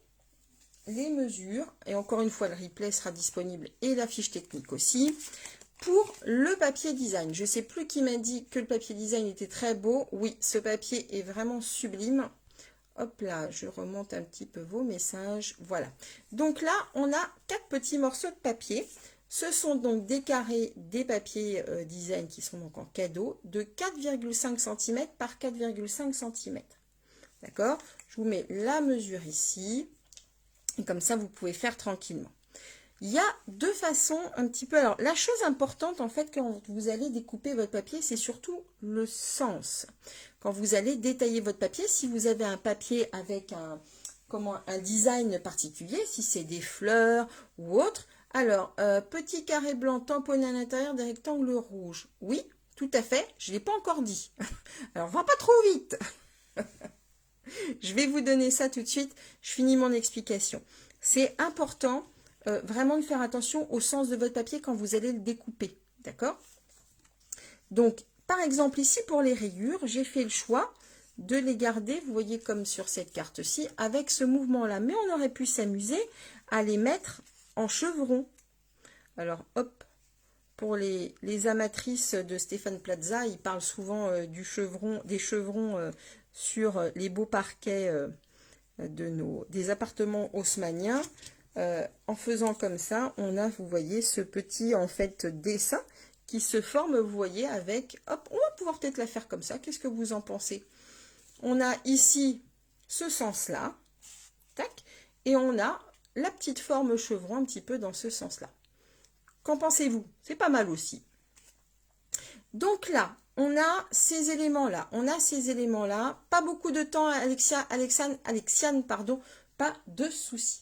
les mesures. Et encore une fois, le replay sera disponible et la fiche technique aussi. Pour le papier design, je ne sais plus qui m'a dit que le papier design était très beau. Oui, ce papier est vraiment sublime. Hop là, je remonte un petit peu vos messages. Voilà. Donc là, on a 4 petits morceaux de papier. Ce sont donc des carrés, des papiers design qui sont donc en cadeau de 4,5 cm par 4,5 cm. D'accord? Je vous mets la mesure ici. Et comme ça, vous pouvez faire tranquillement. Il y a 2 façons un petit peu. Alors, la chose importante, en fait, quand vous allez découper votre papier, c'est surtout le sens. Quand vous allez détailler votre papier, si vous avez un papier avec un design particulier, si c'est des fleurs ou autre, alors, petit carré blanc tamponné à l'intérieur des rectangles rouges. Oui, tout à fait, je ne l'ai pas encore dit. Alors, va pas trop vite. Je vais vous donner ça tout de suite. Je finis mon explication. C'est important vraiment de faire attention au sens de votre papier quand vous allez le découper. D'accord? Donc, par exemple, ici, pour les rayures, j'ai fait le choix de les garder, vous voyez, comme sur cette carte-ci, avec ce mouvement-là. Mais on aurait pu s'amuser à les mettre en chevron. Alors, hop, pour les amatrices de Stéphane Plaza, il parle souvent des chevrons sur les beaux parquets des appartements haussmanniens. En faisant comme ça, on a, vous voyez, ce petit, en fait, dessin qui se forme, vous voyez, avec, hop, on va pouvoir peut-être la faire comme ça. Qu'est-ce que vous en pensez? On a ici ce sens-là, tac, et on a la petite forme chevron un petit peu dans ce sens-là. Qu'en pensez-vous? C'est pas mal aussi. Donc là, on a ces éléments-là. Pas beaucoup de temps, Alexiane, pardon, pas de souci.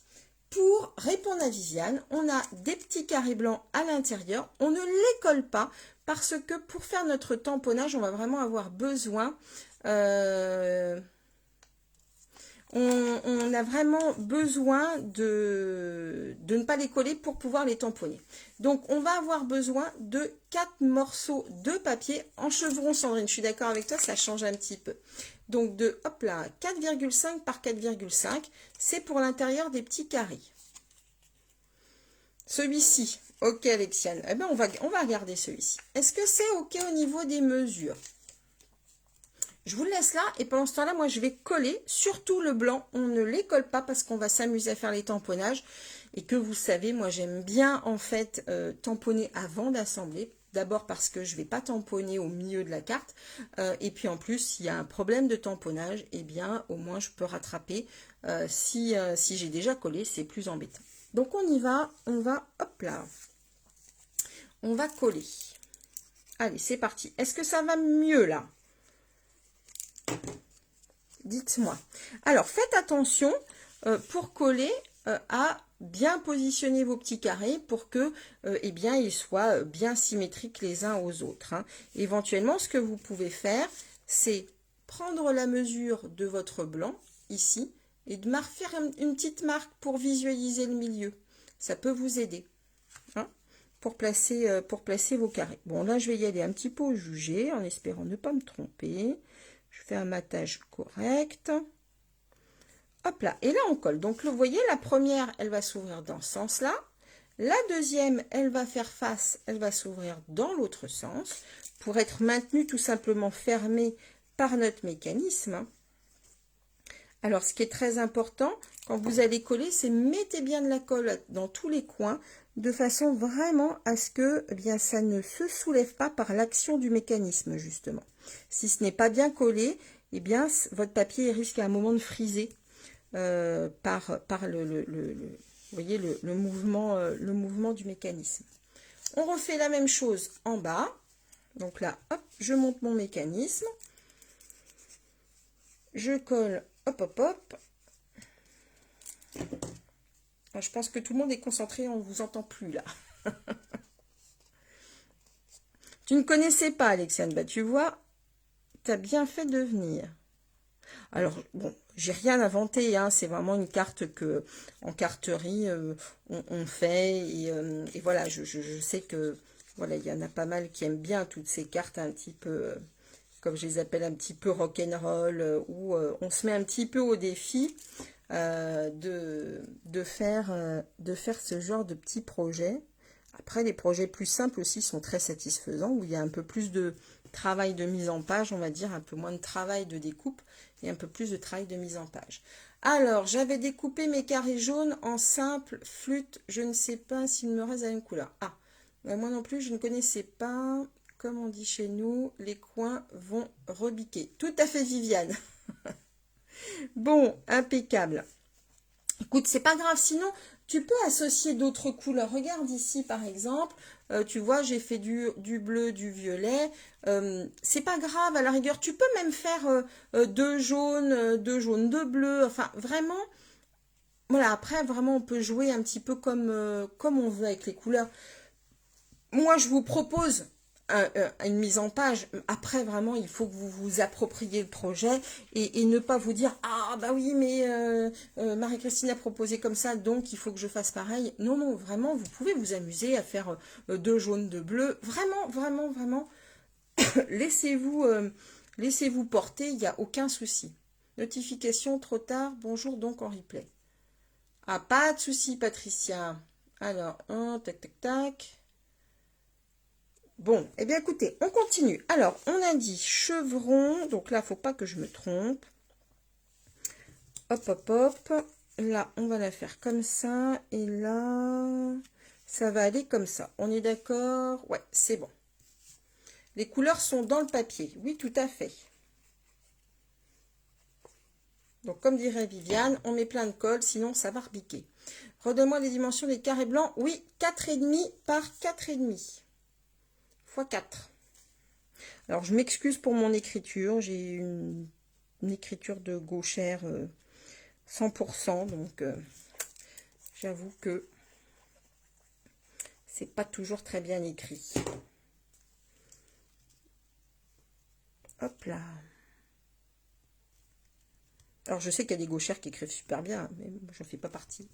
Pour répondre à Viviane, on a des petits carrés blancs à l'intérieur. On ne les colle pas parce que pour faire notre tamponnage, on va vraiment avoir besoin... on a vraiment besoin de ne pas les coller pour pouvoir les tamponner. Donc, on va avoir besoin de 4 morceaux de papier en chevron, Sandrine. Je suis d'accord avec toi, ça change un petit peu. Donc, de, hop là, 4,5 par 4,5, c'est pour l'intérieur des petits carrés. Celui-ci, ok Alexiane, eh ben on va regarder celui-ci. Est-ce que c'est ok au niveau des mesures? Je vous le laisse là et pendant ce temps-là, moi je vais coller, surtout le blanc, on ne les colle pas parce qu'on va s'amuser à faire les tamponnages et que vous savez, moi j'aime bien en fait tamponner avant d'assembler. D'abord parce que je ne vais pas tamponner au milieu de la carte et puis en plus, s'il y a un problème de tamponnage, eh bien au moins je peux rattraper. Si j'ai déjà collé, c'est plus embêtant. Donc on y va, hop là, on va coller. Allez, c'est parti. Est-ce que ça va mieux là? Dites-moi. Alors, faites attention pour coller à bien positionner vos petits carrés pour que, eh bien, ils soient bien symétriques les uns aux autres. Hein. Éventuellement, ce que vous pouvez faire, c'est prendre la mesure de votre blanc, ici, et de faire une petite marque pour visualiser le milieu. Ça peut vous aider. Hein, pour placer vos carrés. Bon, là, je vais y aller un petit peu au jugé, en espérant ne pas me tromper. Je fais un matage correct. Hop là. Et là, on colle. Donc, vous voyez, la première, elle va s'ouvrir dans ce sens-là. La deuxième, elle va faire face, elle va s'ouvrir dans l'autre sens pour être maintenue tout simplement fermée par notre mécanisme. Alors, ce qui est très important, quand vous allez coller, c'est mettez bien de la colle dans tous les coins de façon vraiment à ce que eh bien, ça ne se soulève pas par l'action du mécanisme, justement. Si ce n'est pas bien collé, eh bien, votre papier risque à un moment de friser par vous voyez, le mouvement du mécanisme. On refait la même chose en bas. Donc là, hop, je monte mon mécanisme. Je colle, hop, hop, hop. Je pense que tout le monde est concentré, on ne vous entend plus là. Tu ne connaissais pas, Alexiane, bah tu vois, tu as bien fait de venir. Alors, bon, j'ai rien inventé, hein, c'est vraiment une carte que, en carterie, on fait, et voilà, je sais que, voilà, il y en a pas mal qui aiment bien toutes ces cartes un petit peu, comme je les appelle, un petit peu rock'n'roll, où on se met un petit peu au défi de faire ce genre de petits projets. Après, les projets plus simples aussi sont très satisfaisants, où il y a un peu plus de travail de mise en page, on va dire, un peu moins de travail de découpe et un peu plus de travail de mise en page. Alors, j'avais découpé mes carrés jaunes en simple flûte. Je ne sais pas s'il me reste la même couleur. Ah, moi non plus, je ne connaissais pas. Comme on dit chez nous, les coins vont rebiquer. Tout à fait, Viviane. Bon, impeccable. Écoute, c'est pas grave, sinon tu peux associer d'autres couleurs. Regarde ici par exemple, tu vois, j'ai fait du bleu, du violet. C'est pas grave, à la rigueur, tu peux même faire deux jaunes, deux bleus. Enfin, vraiment, voilà, après, vraiment, on peut jouer un petit peu comme on veut avec les couleurs. Moi, je vous propose une mise en page. Après, vraiment, il faut que vous vous appropriez le projet et ne pas vous dire, ah bah oui, mais Marie-Christine a proposé comme ça, donc il faut que je fasse pareil. Non, non, vraiment, vous pouvez vous amuser à faire deux jaunes, deux bleus. Vraiment, vraiment, vraiment, laissez-vous laissez-vous porter, il n'y a aucun souci. Notification, trop tard, bonjour donc en replay. Ah, pas de souci, Patricia. Alors, tac, tac, tac. Bon, eh bien écoutez, on continue. Alors, on a dit chevron, donc là, il ne faut pas que je me trompe. Hop, hop, hop. Là, on va la faire comme ça. Et là, ça va aller comme ça. On est d'accord? Ouais, c'est bon. Les couleurs sont dans le papier. Oui, tout à fait. Donc, comme dirait Viviane, on met plein de colle, sinon ça va repiquer. Redonne-moi les dimensions des carrés blancs. Oui, 4,5 par 4,5. x 4. Alors, je m'excuse pour mon écriture. J'ai une écriture de gauchère 100%. Donc, j'avoue que c'est pas toujours très bien écrit. Hop là. Alors, je sais qu'il y a des gauchères qui écrivent super bien, mais je n'en fais pas partie.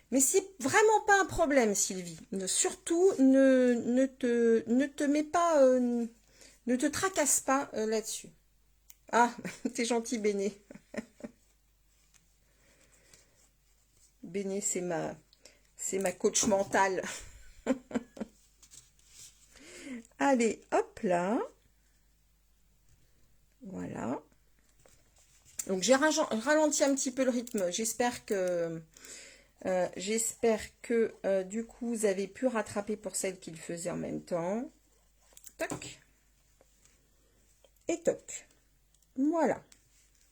Mais c'est vraiment pas un problème, Sylvie. Surtout, ne te mets pas, ne te tracasse pas là-dessus. Ah, t'es gentil, Béné. Béné, c'est ma coach mentale. Allez, hop là. Voilà. Donc, j'ai ralenti un petit peu le rythme. J'espère que du coup, vous avez pu rattraper pour celles qui le faisaient en même temps. Toc. Et toc. Voilà.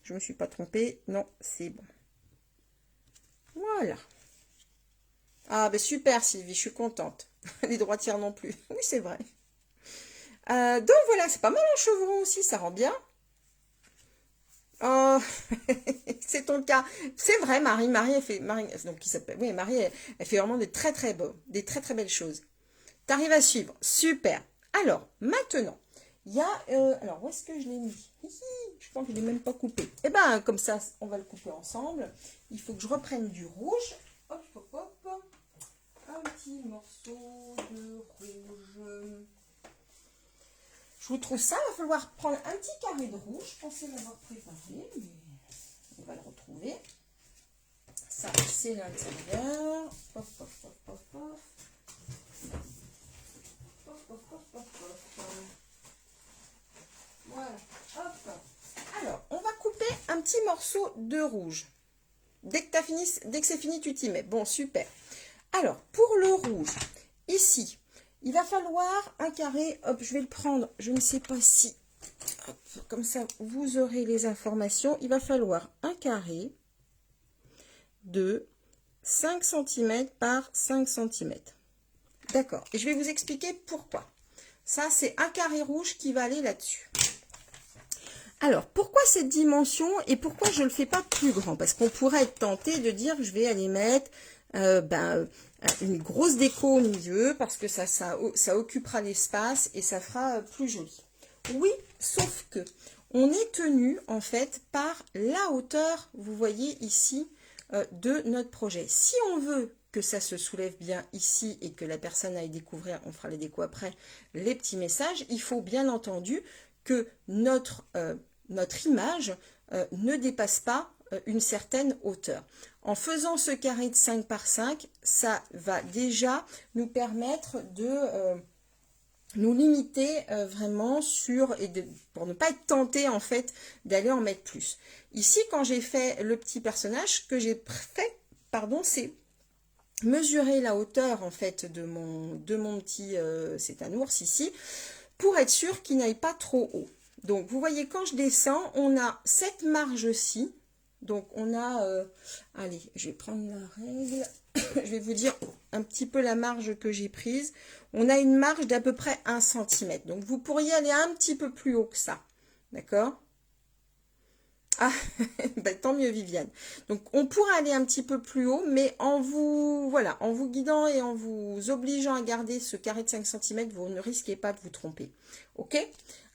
Je ne me suis pas trompée. Non, c'est bon. Voilà. Ah, ben super, Sylvie, je suis contente. Les droitières non plus. Oui, c'est vrai. Donc voilà, c'est pas mal en chevron aussi, ça rend bien. Oh, c'est ton cas. C'est vrai, Marie, elle fait, Marie, donc qui s'appelle, oui, Marie, elle fait vraiment des très très belles choses. T'arrives à suivre, super. Alors, maintenant, il y a, alors où est-ce que je l'ai mis? Je pense que je l'ai même pas coupé. Eh ben, comme ça, on va le couper ensemble. Il faut que je reprenne du rouge. Hop, hop, hop. Un petit morceau de rouge. Je vous trouve ça, il va falloir prendre un petit carré de rouge. Je pensais l'avoir préparé, mais on va le retrouver. Ça, c'est l'intérieur. Pop, pop, pop, pop, pop. Pop, pop, pop, pop, pop. Voilà, hop. Alors, on va couper un petit morceau de rouge. Dès que c'est fini, tu t'y mets. Bon, super. Alors, pour le rouge, ici, il va falloir un carré. Hop, je vais le prendre. Je ne sais pas si. Hop, comme ça, vous aurez les informations. Il va falloir un carré de 5 cm par 5 cm. D'accord. Et je vais vous expliquer pourquoi. Ça, c'est un carré rouge qui va aller là-dessus. Alors, pourquoi cette dimension et pourquoi je ne le fais pas plus grand? Parce qu'on pourrait être tenté de dire que je vais aller mettre une grosse déco au milieu parce que ça occupera l'espace et ça fera plus joli. Oui, sauf que on est tenu en fait par la hauteur, vous voyez ici, de notre projet. Si on veut que ça se soulève bien ici et que la personne aille découvrir, on fera les décos après, les petits messages, il faut bien entendu que notre image ne dépasse pas une certaine hauteur. En faisant ce carré de 5 par 5, ça va déjà nous permettre de nous limiter vraiment pour ne pas être tenté en fait d'aller en mettre plus. Ici, quand j'ai fait le petit personnage, ce que j'ai fait, pardon, c'est mesurer la hauteur en fait de mon petit, c'est un ours ici, pour être sûr qu'il n'aille pas trop haut. Donc, vous voyez, quand je descends, on a cette marge-ci. Donc, on a... allez, je vais prendre la règle. Je vais vous dire un petit peu la marge que j'ai prise. On a une marge d'à peu près 1 cm. Donc, vous pourriez aller un petit peu plus haut que ça. D'accord? Ah, bah, tant mieux Viviane. Donc on pourra aller un petit peu plus haut, mais en vous, voilà, en vous guidant et en vous obligeant à garder ce carré de 5 cm, vous ne risquez pas de vous tromper. Ok?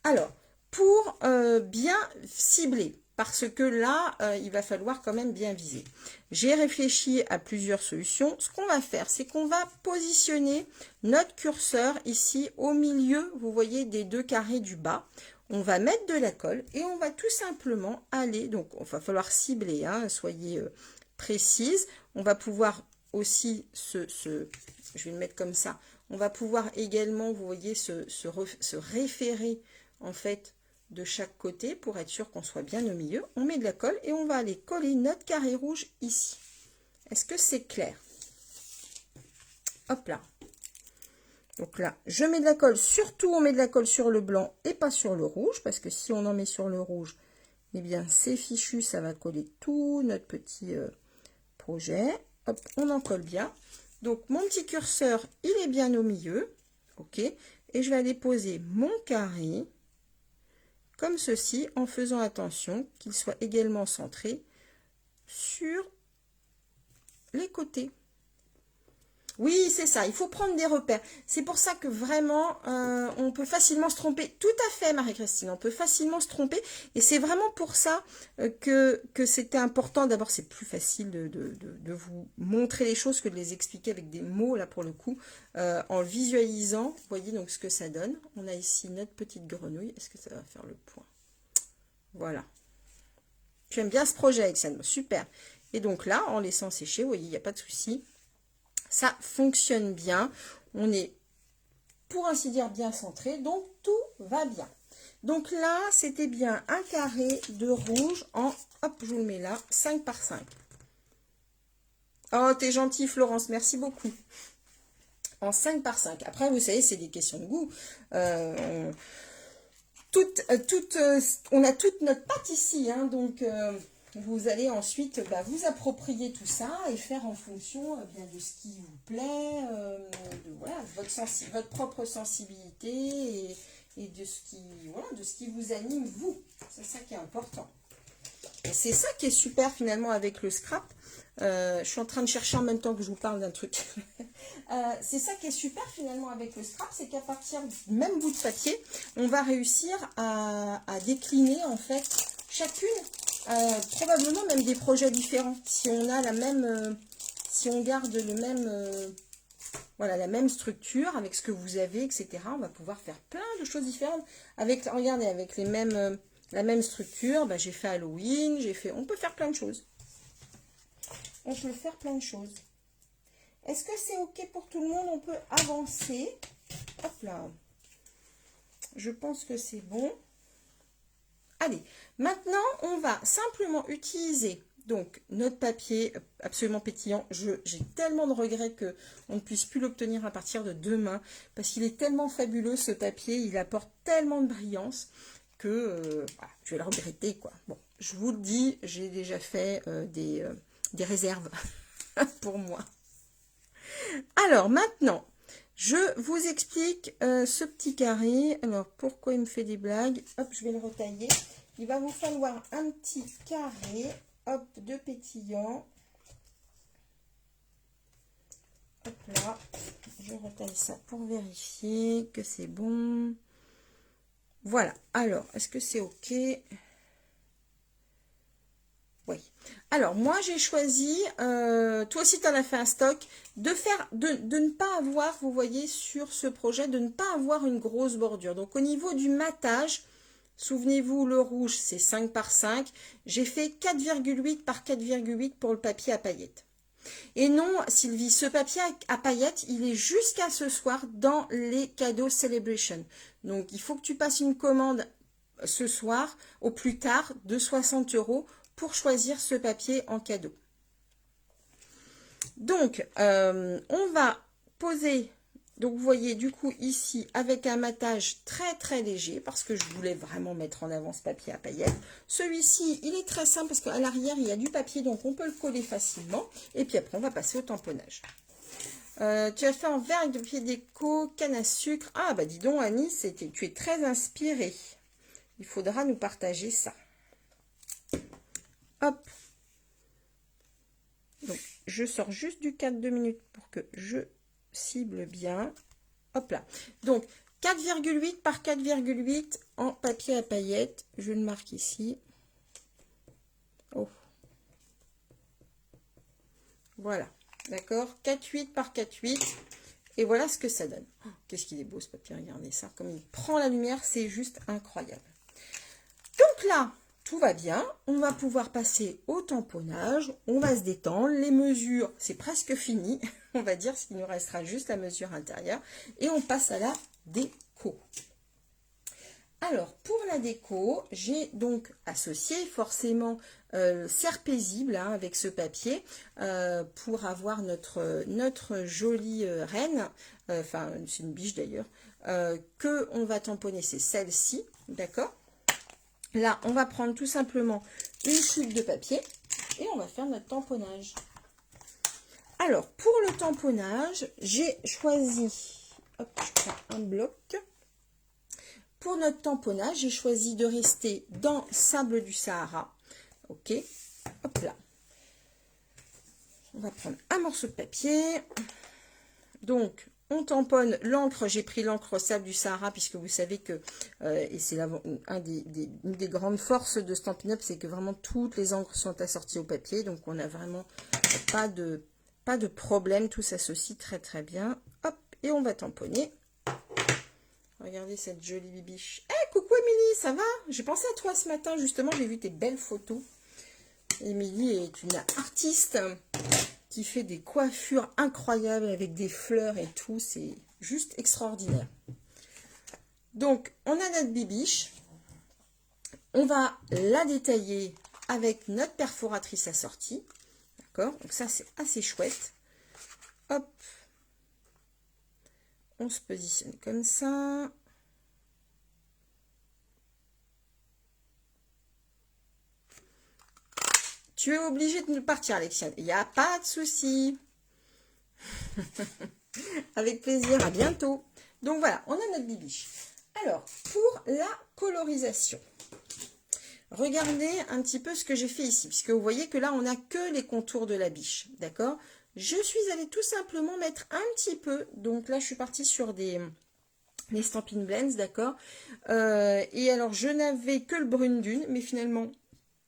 Alors, pour bien cibler, parce que là, il va falloir quand même bien viser. J'ai réfléchi à plusieurs solutions. Ce qu'on va faire, c'est qu'on va positionner notre curseur ici au milieu, vous voyez, des deux carrés du bas. On va mettre de la colle et on va tout simplement aller, donc il va falloir cibler, hein, soyez précise. On va pouvoir aussi je vais le mettre comme ça, on va pouvoir également, vous voyez, se référer en fait de chaque côté pour être sûr qu'on soit bien au milieu. On met de la colle et on va aller coller notre carré rouge ici. Est-ce que c'est clair? Hop là. Donc là, je mets de la colle, surtout on met de la colle sur le blanc et pas sur le rouge, parce que si on en met sur le rouge, eh bien c'est fichu, ça va coller tout notre petit projet. Hop, on en colle bien. Donc mon petit curseur, il est bien au milieu, ok, et je vais aller poser mon carré, comme ceci, en faisant attention qu'il soit également centré sur les côtés. Oui, c'est ça, il faut prendre des repères. C'est pour ça que vraiment, on peut facilement se tromper. Tout à fait, Marie-Christine, on peut facilement se tromper. Et c'est vraiment pour ça que c'était important. D'abord, c'est plus facile de vous montrer les choses que de les expliquer avec des mots, là, pour le coup. En visualisant, vous voyez donc ce que ça donne. On a ici notre petite grenouille. Est-ce que ça va faire le point? Voilà. J'aime bien ce projet, Alexandre. Super. Et donc là, en laissant sécher, vous voyez, il n'y a pas de souci. Ça fonctionne bien. On est, pour ainsi dire, bien centré. Donc, tout va bien. Donc là, c'était bien un carré de rouge en, hop, je vous le mets là, 5 par 5. Oh, t'es gentille, Florence. Merci beaucoup. En 5 par 5. Après, vous savez, c'est des questions de goût. On a toute notre pâte ici. Hein, donc... vous allez ensuite vous approprier tout ça et faire en fonction bien de ce qui vous plaît, de voilà, votre propre sensibilité et de ce qui, voilà, de ce qui vous anime, vous. C'est ça qui est important. Et c'est ça qui est super finalement avec le scrap. Je suis en train de chercher en même temps que je vous parle d'un truc. C'est ça qui est super finalement avec le scrap, c'est qu'à partir du même bout de papier, on va réussir à décliner en fait chacune, probablement même des projets différents. Si on a la même, si on garde le même, voilà, la même structure avec ce que vous avez, etc. On va pouvoir faire plein de choses différentes. Avec, regardez, avec les mêmes, la même structure, j'ai fait Halloween, j'ai fait, on peut faire plein de choses. On peut faire plein de choses. Est-ce que c'est OK pour tout le monde? On peut avancer. Hop là. Je pense que c'est bon. Allez, maintenant, on va simplement utiliser donc notre papier absolument pétillant. J'ai tellement de regrets qu'on ne puisse plus l'obtenir à partir de demain parce qu'il est tellement fabuleux ce papier. Il apporte tellement de brillance que voilà, je vais le regretter, quoi. Bon, je vous le dis, j'ai déjà fait des réserves pour moi. Alors maintenant, je vous explique ce petit carré. Alors pourquoi il me fait des blagues? Hop, je vais le retailler. Il va vous falloir un petit carré, hop, de pétillant. Hop là, je retaille ça pour vérifier que c'est bon. Voilà, alors, est-ce que c'est OK? Oui. Alors, moi, j'ai choisi, toi aussi, tu en as fait un stock, de ne pas avoir, vous voyez, sur ce projet, de ne pas avoir une grosse bordure. Donc, au niveau du matage, souvenez-vous, le rouge, c'est 5 par 5. J'ai fait 4,8 par 4,8 pour le papier à paillettes. Et non, Sylvie, ce papier à paillettes, il est jusqu'à ce soir dans les cadeaux Celebration. Donc, il faut que tu passes une commande ce soir, au plus tard, de 60 € pour choisir ce papier en cadeau. Donc, on va poser, donc vous voyez du coup ici, avec un matage très très léger, parce que je voulais vraiment mettre en avant ce papier à paillettes. Celui-ci, il est très simple, parce qu'à l'arrière, il y a du papier, donc on peut le coller facilement. Et puis après, on va passer au tamponnage. Tu as fait en verre avec de pied déco, canne à sucre. Ah bah dis donc Annie, tu es très inspirée. Il faudra nous partager ça. Hop. Donc, je sors juste du cadre 2 minutes pour que je cible bien. Hop là. Donc, 4,8 par 4,8 en papier à paillettes. Je le marque ici. Oh. Voilà. D'accord. 4,8 par 4,8. Et voilà ce que ça donne. Oh, qu'est-ce qu'il est beau ce papier. Regardez ça. Comme il prend la lumière, c'est juste incroyable. Donc là, tout va bien. On va pouvoir passer au tamponnage. On va se détendre. Les mesures, c'est presque fini. On va dire, ce qu'il nous restera juste la mesure intérieure. Et on passe à la déco. Alors, pour la déco, j'ai donc associé forcément serre paisible hein, avec ce papier pour avoir notre jolie reine, enfin, c'est une biche d'ailleurs, que on va tamponner, c'est celle-ci, d'accord? Là, on va prendre tout simplement une chute de papier et on va faire notre tamponnage. Alors, pour le tamponnage, j'ai choisi, hop, je prends un bloc. Pour notre tamponnage, j'ai choisi de rester dans Sable du Sahara. Ok, hop là. On va prendre un morceau de papier. Donc, on tamponne l'encre. J'ai pris l'encre Sable du Sahara puisque vous savez que, et c'est une des grandes forces de Stampin' Up, c'est que vraiment toutes les encres sont assorties au papier. Donc, on n'a vraiment pas de problème. Tout s'associe très très bien. Hop, et on va tamponner. Regardez cette jolie bibiche. Eh, coucou Émilie, ça va? J'ai pensé à toi ce matin, justement, j'ai vu tes belles photos. Émilie est une artiste qui fait des coiffures incroyables avec des fleurs et tout. C'est juste extraordinaire. Donc, on a notre bibiche. On va la détailler avec notre perforatrice assortie. D'accord? Donc ça, c'est assez chouette. Hop. On se positionne comme ça. Tu es obligé de nous partir, Alexiane. Il n'y a pas de souci. Avec plaisir. À bientôt. Donc voilà, on a notre bibiche. Alors, pour la colorisation. Regardez un petit peu ce que j'ai fait ici. Puisque vous voyez que là, on n'a que les contours de la biche. D'accord? Je suis allée tout simplement mettre un petit peu. Donc là, je suis partie sur les Stampin' Blends, d'accord. Et alors, je n'avais que le brune dune, mais finalement,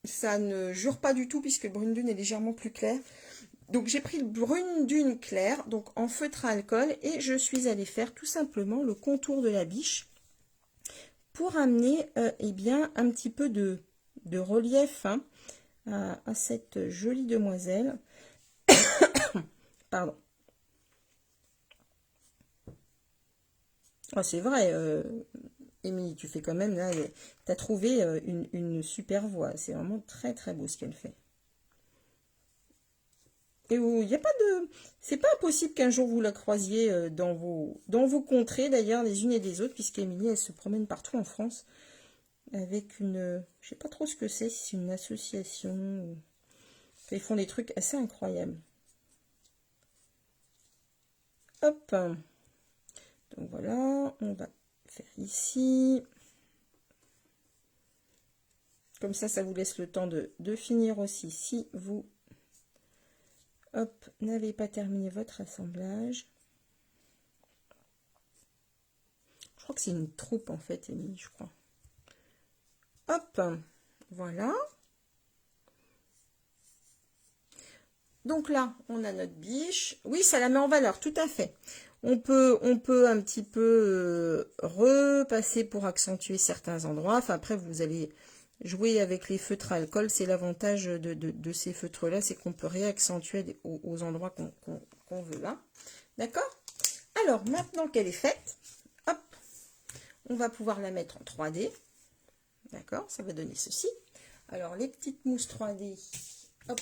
ça ne jure pas du tout puisque le brune dune est légèrement plus clair. Donc, j'ai pris le brune dune clair, donc en feutre à alcool, et je suis allée faire tout simplement le contour de la biche pour amener, eh bien, un petit peu de relief hein, à cette jolie demoiselle. Pardon. Oh, c'est vrai, Émilie, tu fais quand même, là, tu as trouvé une super voix. C'est vraiment très très beau ce qu'elle fait. Et il n'y a pas de... C'est pas impossible qu'un jour vous la croisiez dans vos contrées, d'ailleurs, les unes et les autres, puisqu'Émilie, elle se promène partout en France avec une... Je sais pas trop ce que c'est, si c'est une association. Ils font des trucs assez incroyables. Hop. Donc voilà, on va faire ici. Comme ça vous laisse le temps de finir aussi si vous n'avez pas terminé votre assemblage. Je crois que c'est une troupe en fait, Émilie, je crois. Hop, voilà. Donc là, on a notre biche. Oui, ça la met en valeur, tout à fait. On peut un petit peu repasser pour accentuer certains endroits. Enfin, après, vous allez jouer avec les feutres à alcool. C'est l'avantage de ces feutres-là, c'est qu'on peut réaccentuer aux endroits qu'on veut là. D'accord? Alors, maintenant qu'elle est faite, hop, on va pouvoir la mettre en 3D. D'accord? Ça va donner ceci. Alors, les petites mousses 3D, hop,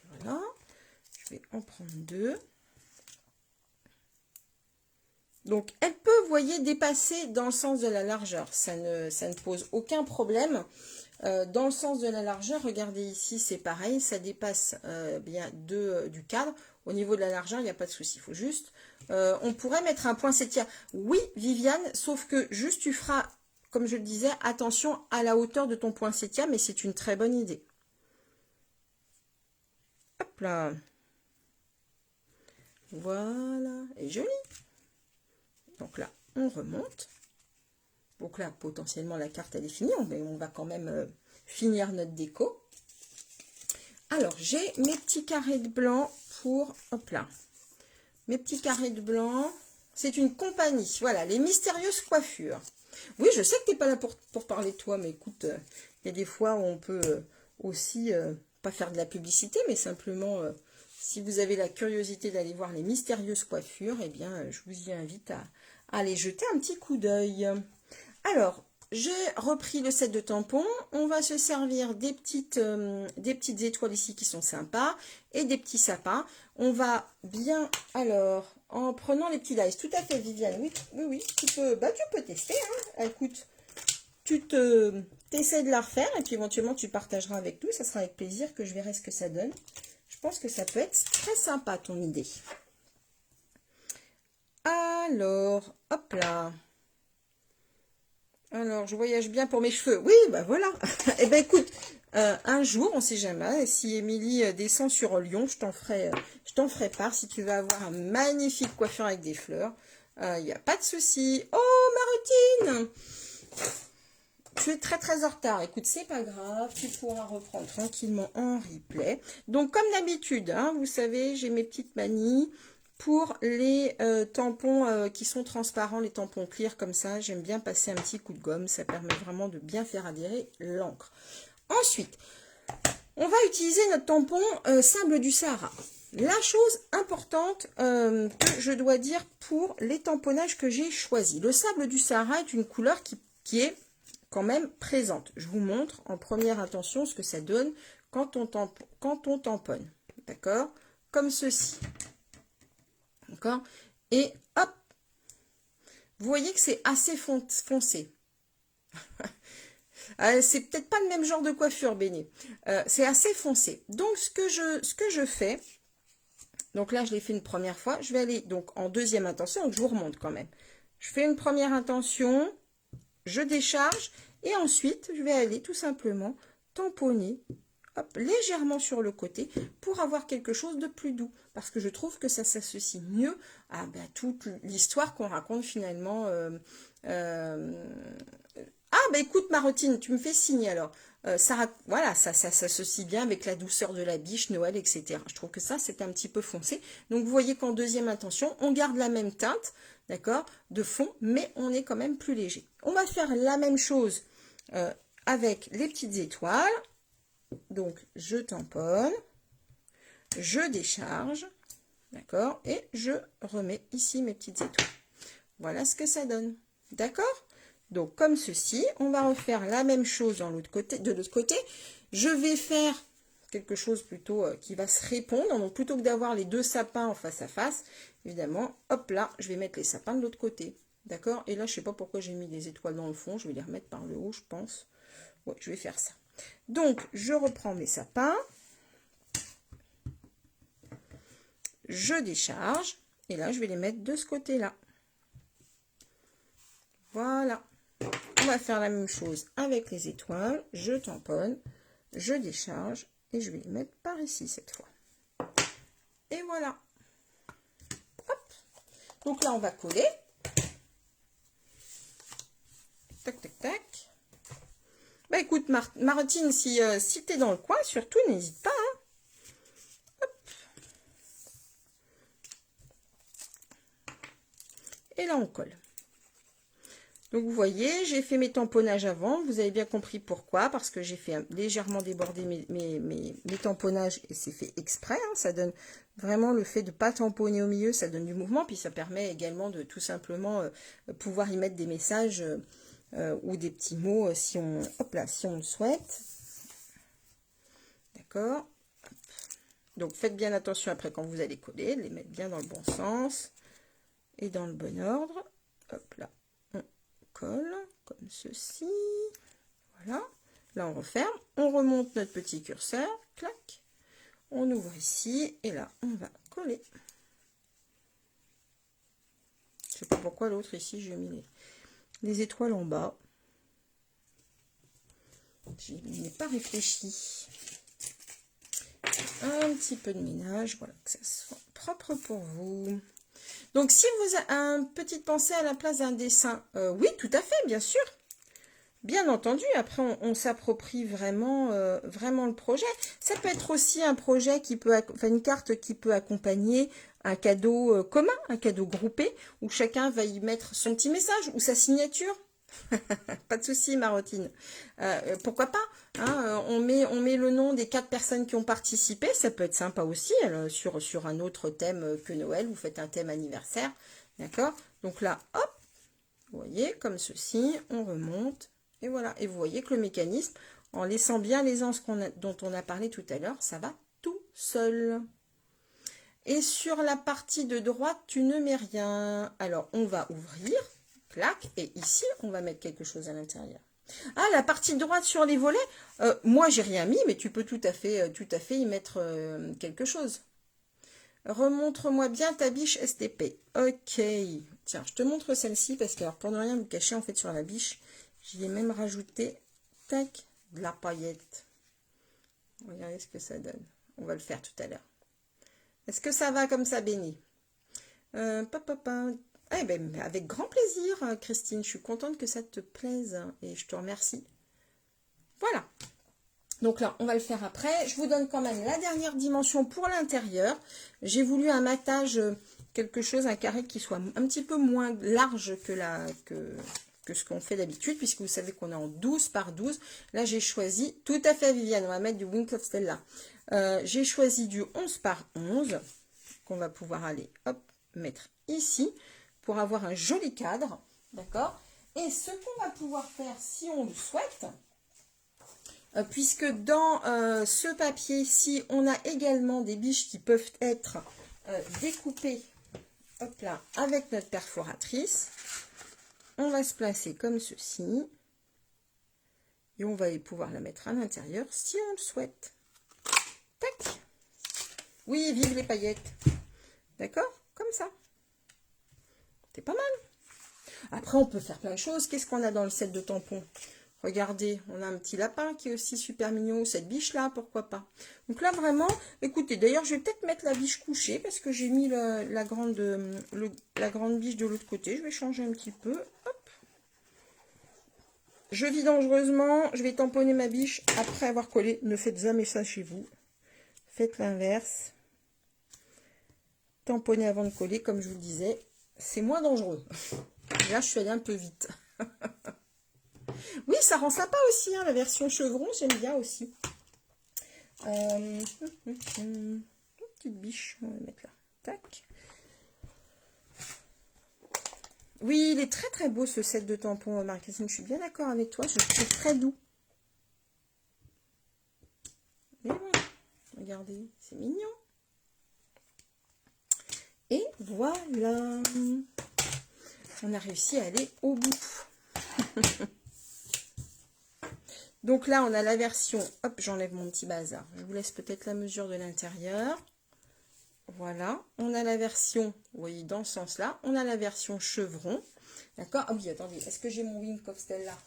voilà. Je vais en prendre 2. Donc, elle peut, vous voyez, dépasser dans le sens de la largeur. Ça ne pose aucun problème. Dans le sens de la largeur, regardez ici, c'est pareil. Ça dépasse bien du cadre. Au niveau de la largeur, il n'y a pas de souci. Il faut juste... on pourrait mettre un poinsettia. Oui, Viviane, sauf que juste tu feras, comme je le disais, attention à la hauteur de ton poinsettia, mais c'est une très bonne idée. là. Voilà, et joli. Donc là, on remonte. Donc là, potentiellement, la carte, elle est finie. Mais on va quand même finir notre déco. Alors, j'ai mes petits carrés de blanc pour... Hop là. Mes petits carrés de blanc. C'est une compagnie. Voilà, les mystérieuses coiffures. Oui, je sais que tu n'es pas là pour parler de toi, mais écoute, il y a des fois où on peut aussi, pas faire de la publicité, mais simplement... si vous avez la curiosité d'aller voir les mystérieuses coiffures, eh bien, je vous y invite à aller jeter un petit coup d'œil. Alors, j'ai repris le set de tampons. On va se servir des petites étoiles ici qui sont sympas et des petits sapins. On va bien, alors, en prenant les petits dice. Tout à fait, Viviane. Oui, oui, oui. Tu peux tester. Hein. Écoute, tu essaies de la refaire et puis éventuellement tu partageras avec nous. Ça sera avec plaisir que je verrai ce que ça donne. Je pense que ça peut être très sympa, ton idée. Alors, hop là. Alors, je voyage bien pour mes cheveux. Oui, bah voilà. Eh ben écoute, un jour, on ne sait jamais, si Émilie descend sur Lyon, je t'en ferai part. Si tu veux avoir un magnifique coiffure avec des fleurs, il n'y a pas de souci. Oh, Marutine! Tu es très très en retard. Écoute, c'est pas grave, tu pourras reprendre tranquillement en replay. Donc comme d'habitude, hein, vous savez, j'ai mes petites manies pour les tampons qui sont transparents, les tampons clear comme ça. J'aime bien passer un petit coup de gomme, ça permet vraiment de bien faire adhérer l'encre. Ensuite, on va utiliser notre tampon sable du Sahara. La chose importante que je dois dire pour les tamponnages que j'ai choisis. Le sable du Sahara est une couleur qui est quand même présente. Je vous montre en première intention ce que ça donne quand on tamponne. D'accord? Comme ceci. D'accord? Et hop! Vous voyez que c'est assez foncé. C'est peut-être pas le même genre de coiffure, Béné. C'est assez foncé. Donc, ce que je fais, donc là, je l'ai fait une première fois. Je vais aller donc en deuxième intention. Donc, je vous remonte quand même. Je fais une première intention. Je décharge et ensuite je vais aller tout simplement tamponner hop, légèrement sur le côté pour avoir quelque chose de plus doux parce que je trouve que ça s'associe mieux à toute l'histoire qu'on raconte finalement. Ah bah écoute Marotine, tu me fais signe alors. Voilà, ça s'associe bien avec la douceur de la biche, Noël, etc. Je trouve que ça, c'est un petit peu foncé. Donc, vous voyez qu'en deuxième intention, on garde la même teinte, d'accord, de fond, mais on est quand même plus léger. On va faire la même chose avec les petites étoiles. Donc, je tamponne, je décharge, d'accord, et je remets ici mes petites étoiles. Voilà ce que ça donne, d'accord? Donc, comme ceci, on va refaire la même chose de l'autre côté. Je vais faire quelque chose plutôt qui va se répondre. Donc, plutôt que d'avoir les deux sapins en face à face, évidemment, hop là, je vais mettre les sapins de l'autre côté. D'accord? Et là, je ne sais pas pourquoi j'ai mis des étoiles dans le fond. Je vais les remettre par le haut, je pense. Ouais, je vais faire ça. Donc, je reprends mes sapins. Je décharge. Et là, je vais les mettre de ce côté-là. Voilà. On va faire la même chose avec les étoiles. Je tamponne, je décharge et je vais les mettre par ici cette fois. Et voilà. Hop. Donc là, on va coller. Tac, tac, tac. Bah écoute, Martine, si tu es dans le coin, surtout, n'hésite pas. Hein. Hop. Et là, on colle. Donc, vous voyez, j'ai fait mes tamponnages avant. Vous avez bien compris pourquoi. Parce que j'ai fait légèrement déborder mes tamponnages. Et c'est fait exprès. Hein. Ça donne vraiment le fait de ne pas tamponner au milieu. Ça donne du mouvement. Puis ça permet également de tout simplement pouvoir y mettre des messages ou des petits mots si on le souhaite. D'accord. Donc, faites bien attention après quand vous allez coller. De les mettre bien dans le bon sens. Et dans le bon ordre. Hop là. Colle comme ceci, voilà, là on referme, on remonte notre petit curseur, clac, on ouvre ici et là on va coller. Je sais pas pourquoi l'autre ici j'ai mis les étoiles en bas, je n'ai pas réfléchi. un petit peu de ménage, voilà, que ça soit propre pour vous. Donc, si vous avez une petite pensée à la place d'un dessin, oui, tout à fait, bien sûr. Bien entendu, après, on s'approprie vraiment, vraiment le projet. Ça peut être aussi un projet qui peut, enfin, une carte qui peut accompagner un cadeau commun, un cadeau groupé, où chacun va y mettre son petit message ou sa signature. Pas de souci, Marotine. Pourquoi pas, hein, on met le nom des 4 personnes qui ont participé. Ça peut être sympa aussi, sur un autre thème que Noël. Vous faites un thème anniversaire. D'accord? Donc là, hop, vous voyez, comme ceci, on remonte. Et voilà. Et vous voyez que le mécanisme, en laissant bien les anses dont on a parlé tout à l'heure, ça va tout seul. Et sur la partie de droite, tu ne mets rien. Alors, on va ouvrir. Clac, et ici, on va mettre quelque chose à l'intérieur. Ah, la partie droite sur les volets, moi, j'ai rien mis, mais tu peux tout à fait y mettre quelque chose. Remontre-moi bien ta biche STP. Ok. Tiens, je te montre celle-ci, parce que, alors, pour ne rien vous cacher, en fait, sur la biche, j'y ai même rajouté, tac, de la paillette. Regardez ce que ça donne. On va le faire tout à l'heure. Est-ce que ça va comme ça, Béni? Eh ben, avec grand plaisir, Christine. Je suis contente que ça te plaise et je te remercie. Voilà. Donc là, on va le faire après. Je vous donne quand même la dernière dimension pour l'intérieur. J'ai voulu un matage, quelque chose, un carré qui soit un petit peu moins large que ce qu'on fait d'habitude, puisque vous savez qu'on est en 12 par 12. Là, j'ai choisi, tout à fait, Viviane, on va mettre du Wink of Stella. J'ai choisi du 11 par 11, qu'on va pouvoir aller, hop, mettre ici, pour avoir un joli cadre, d'accord? Et ce qu'on va pouvoir faire, si on le souhaite, puisque dans ce papier-ci, on a également des biches qui peuvent être découpées, hop là, avec notre perforatrice. On va se placer comme ceci. Et on va pouvoir la mettre à l'intérieur si on le souhaite. Tac! Oui, vive les paillettes! D'accord? Comme ça. C'est pas mal. Après, on peut faire plein de choses. Qu'est-ce qu'on a dans le set de tampons? Regardez, on a un petit lapin qui est aussi super mignon. Cette biche-là, pourquoi pas? Donc là, vraiment, écoutez, d'ailleurs, je vais peut-être mettre la biche couchée parce que j'ai mis la grande biche de l'autre côté. Je vais changer un petit peu. Hop. Je vis dangereusement. Je vais tamponner ma biche après avoir collé. Ne faites jamais ça chez vous. Faites l'inverse. Tamponner avant de coller, comme je vous le disais. C'est moins dangereux. Là, je suis allée un peu vite. Oui, ça rend sympa aussi, hein, la version chevron, j'aime bien aussi. Une petite biche, on va la mettre là. Tac. Oui, il est très très beau ce set de tampons, Marie-Christine. Je suis bien d'accord avec toi, je le trouve très doux. Et voilà, regardez, c'est mignon. Et voilà, on a réussi à aller au bout. Donc là, on a la version, hop, j'enlève mon petit bazar. Je vous laisse peut-être la mesure de l'intérieur. Voilà, on a la version, vous voyez, dans ce sens-là. On a la version chevron. D'accord? Ah oui, attendez, est-ce que j'ai mon Wink of Stella?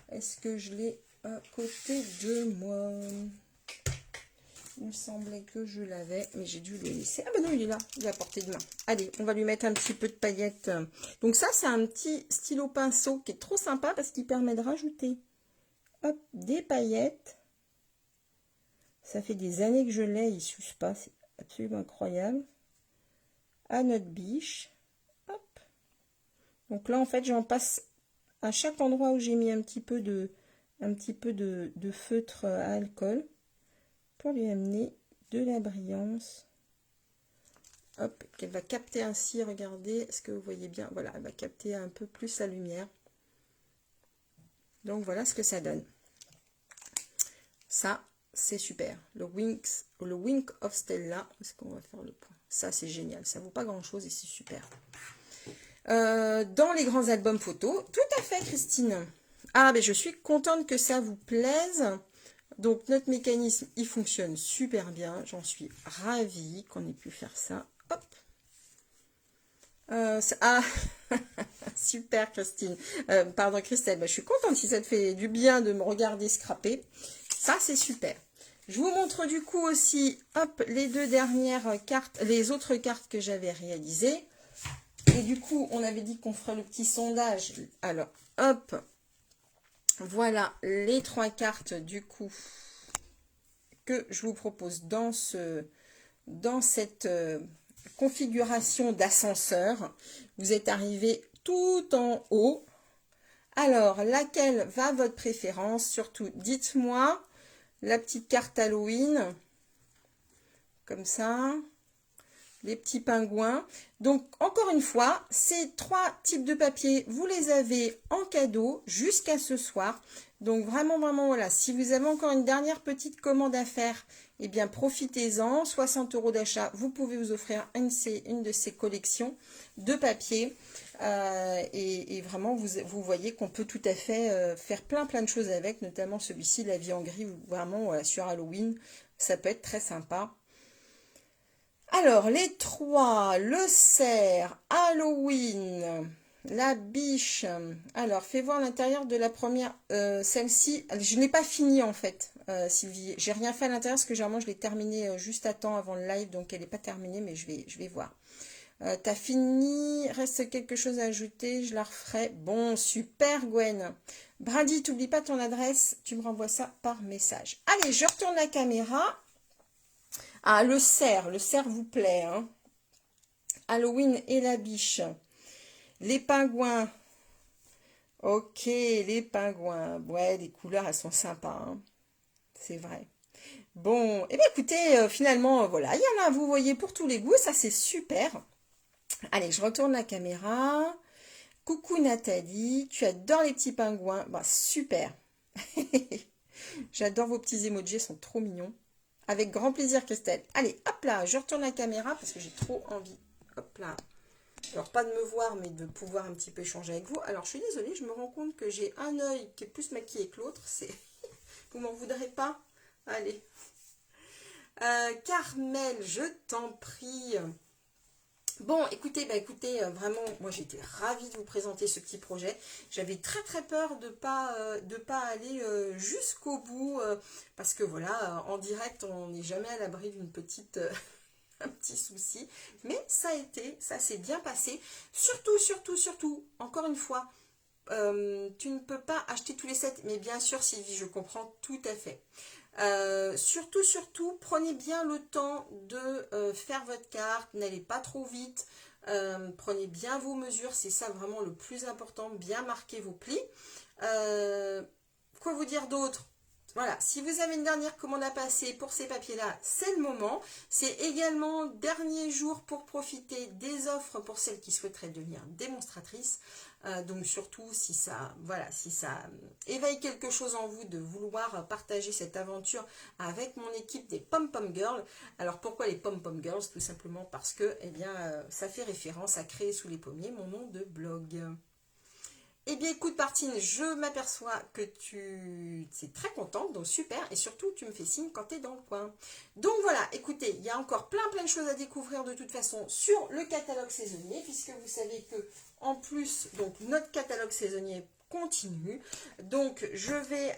Est-ce que je l'ai à côté de moi? Il me semblait que je l'avais, mais j'ai dû le laisser. Ah ben non, il est là, il est à portée de main. Allez, on va lui mettre un petit peu de paillettes. Donc ça, c'est un petit stylo pinceau qui est trop sympa parce qu'il permet de rajouter, hop, des paillettes. Ça fait des années que je l'ai, il ne s'use pas, c'est absolument incroyable. À notre biche. Hop. Donc là, en fait, j'en passe à chaque endroit où j'ai mis un petit peu de feutre à alcool pour lui amener de la brillance. Hop, qu'elle va capter ainsi, regardez, est-ce que vous voyez bien? Voilà, elle va capter un peu plus la lumière. Donc voilà ce que ça donne. Ça, c'est super. Le Wink of Stella, est-ce qu'on va faire le point? Ça, c'est génial. Ça vaut pas grand-chose et c'est super. Dans les grands albums photos, tout à fait, Christine. Ah, mais je suis contente que ça vous plaise. Donc, notre mécanisme, il fonctionne super bien. J'en suis ravie qu'on ait pu faire ça. Hop. Ah, super, Christine. Pardon, Christelle. Bah, je suis contente si ça te fait du bien de me regarder scraper. Ça, c'est super. Je vous montre du coup aussi, hop, les deux dernières cartes, les autres cartes que j'avais réalisées. Et du coup, on avait dit qu'on ferait le petit sondage. Alors, hop, voilà les 3 cartes du coup que je vous propose dans cette configuration d'ascenseur. Vous êtes arrivé tout en haut. Alors, laquelle va votre préférence? Surtout, dites-moi. La petite carte Halloween, comme ça. Les petits pingouins. Donc, encore une fois, ces 3 types de papier, vous les avez en cadeau jusqu'à ce soir. Donc, vraiment, voilà. Si vous avez encore une dernière petite commande à faire, eh bien, profitez-en. 60 € d'achat, vous pouvez vous offrir une de ces collections de papier. Et vraiment, vous voyez qu'on peut tout à fait faire plein de choses avec, notamment celui-ci, la vie en gris, vraiment sur Halloween. Ça peut être très sympa. Alors, les 3, le cerf, Halloween, la biche. Alors, fais voir l'intérieur de la première. Celle-ci, je n'ai pas fini en fait, Sylvie. J'ai rien fait à l'intérieur parce que généralement, je l'ai terminée juste à temps avant le live, donc elle n'est pas terminée, mais je vais voir. T'as fini, reste quelque chose à ajouter, je la referai. Bon, super Gwen. Brady, t'oublies pas ton adresse, tu me renvoies ça par message. Allez, je retourne la caméra. Ah, le cerf vous plaît, hein. Halloween et la biche. Les pingouins. Ok, les pingouins. Ouais, les couleurs, elles sont sympas, hein. C'est vrai. Bon, eh bien écoutez, finalement, voilà, il y en a, vous voyez, pour tous les goûts, ça c'est super. Allez, je retourne la caméra. Coucou Nathalie, tu adores les petits pingouins. Bah, super. J'adore vos petits emojis, ils sont trop mignons. Avec grand plaisir, Christelle. Allez, hop là, je retourne la caméra parce que j'ai trop envie. Hop là. Alors, pas de me voir, mais de pouvoir un petit peu échanger avec vous. Alors, je suis désolée, je me rends compte que j'ai un œil qui est plus maquillé que l'autre. Vous m'en voudrez pas? Allez. Carmel, je t'en prie. Bon, écoutez, vraiment, moi j'étais ravie de vous présenter ce petit projet. J'avais très peur de pas aller jusqu'au bout, parce que voilà, en direct, on n'est jamais à l'abri d'une petite, un petit souci. Mais ça a été, ça s'est bien passé. Surtout, encore une fois, tu ne peux pas acheter tous les sets, mais bien sûr, Sylvie, je comprends tout à fait. Surtout, prenez bien le temps de faire votre carte, n'allez pas trop vite, prenez bien vos mesures, c'est ça vraiment le plus important, bien marquer vos plis. Quoi vous dire d'autre? Voilà, si vous avez une dernière commande à passer pour ces papiers-là, c'est le moment. C'est également dernier jour pour profiter des offres pour celles qui souhaiteraient devenir démonstratrices. Donc surtout, si ça éveille quelque chose en vous de vouloir partager cette aventure avec mon équipe des Pom Pom Girls. Alors pourquoi les Pom Pom Girls? Tout simplement parce que ça fait référence à Créer sous les pommiers, mon nom de blog. Eh bien, écoute, Martine, je m'aperçois que tu es très contente, donc super, et surtout, tu me fais signe quand tu es dans le coin. Donc voilà, écoutez, il y a encore plein de choses à découvrir de toute façon sur le catalogue saisonnier, puisque vous savez que, en plus, donc notre catalogue saisonnier continue. Donc, je vais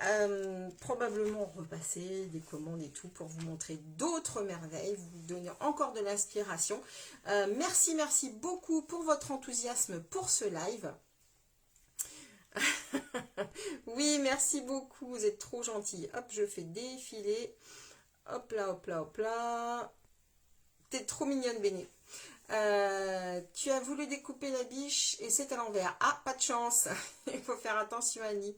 probablement repasser des commandes et tout pour vous montrer d'autres merveilles, vous donner encore de l'inspiration. Merci beaucoup pour votre enthousiasme pour ce live. Oui, merci beaucoup, vous êtes trop gentils. Hop, je fais défiler. Hop là. T'es trop mignonne, Béné. Tu as voulu découper la biche et c'est à l'envers. Ah, pas de chance. Il faut faire attention, Annie.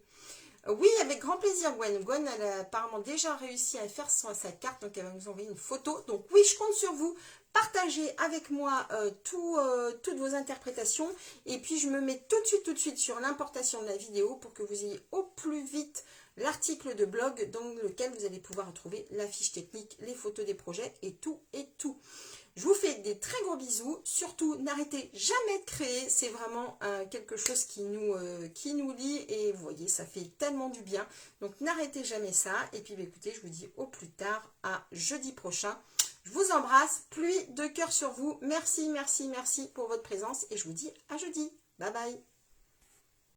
Oui, avec grand plaisir, Gwen. Gwen, elle a apparemment déjà réussi à faire sa carte, donc elle va nous envoyer une photo. Donc oui, je compte sur vous. Partagez avec moi toutes vos interprétations. Et puis, je me mets tout de suite sur l'importation de la vidéo pour que vous ayez au plus vite l'article de blog dans lequel vous allez pouvoir retrouver la fiche technique, les photos des projets et tout. Je vous fais des très gros bisous. Surtout, n'arrêtez jamais de créer. C'est vraiment quelque chose qui nous lie. Et vous voyez, ça fait tellement du bien. Donc, n'arrêtez jamais ça. Et puis, écoutez, je vous dis au plus tard, à jeudi prochain. Je vous embrasse. Pluie de cœur sur vous. Merci pour votre présence. Et je vous dis à jeudi. Bye bye.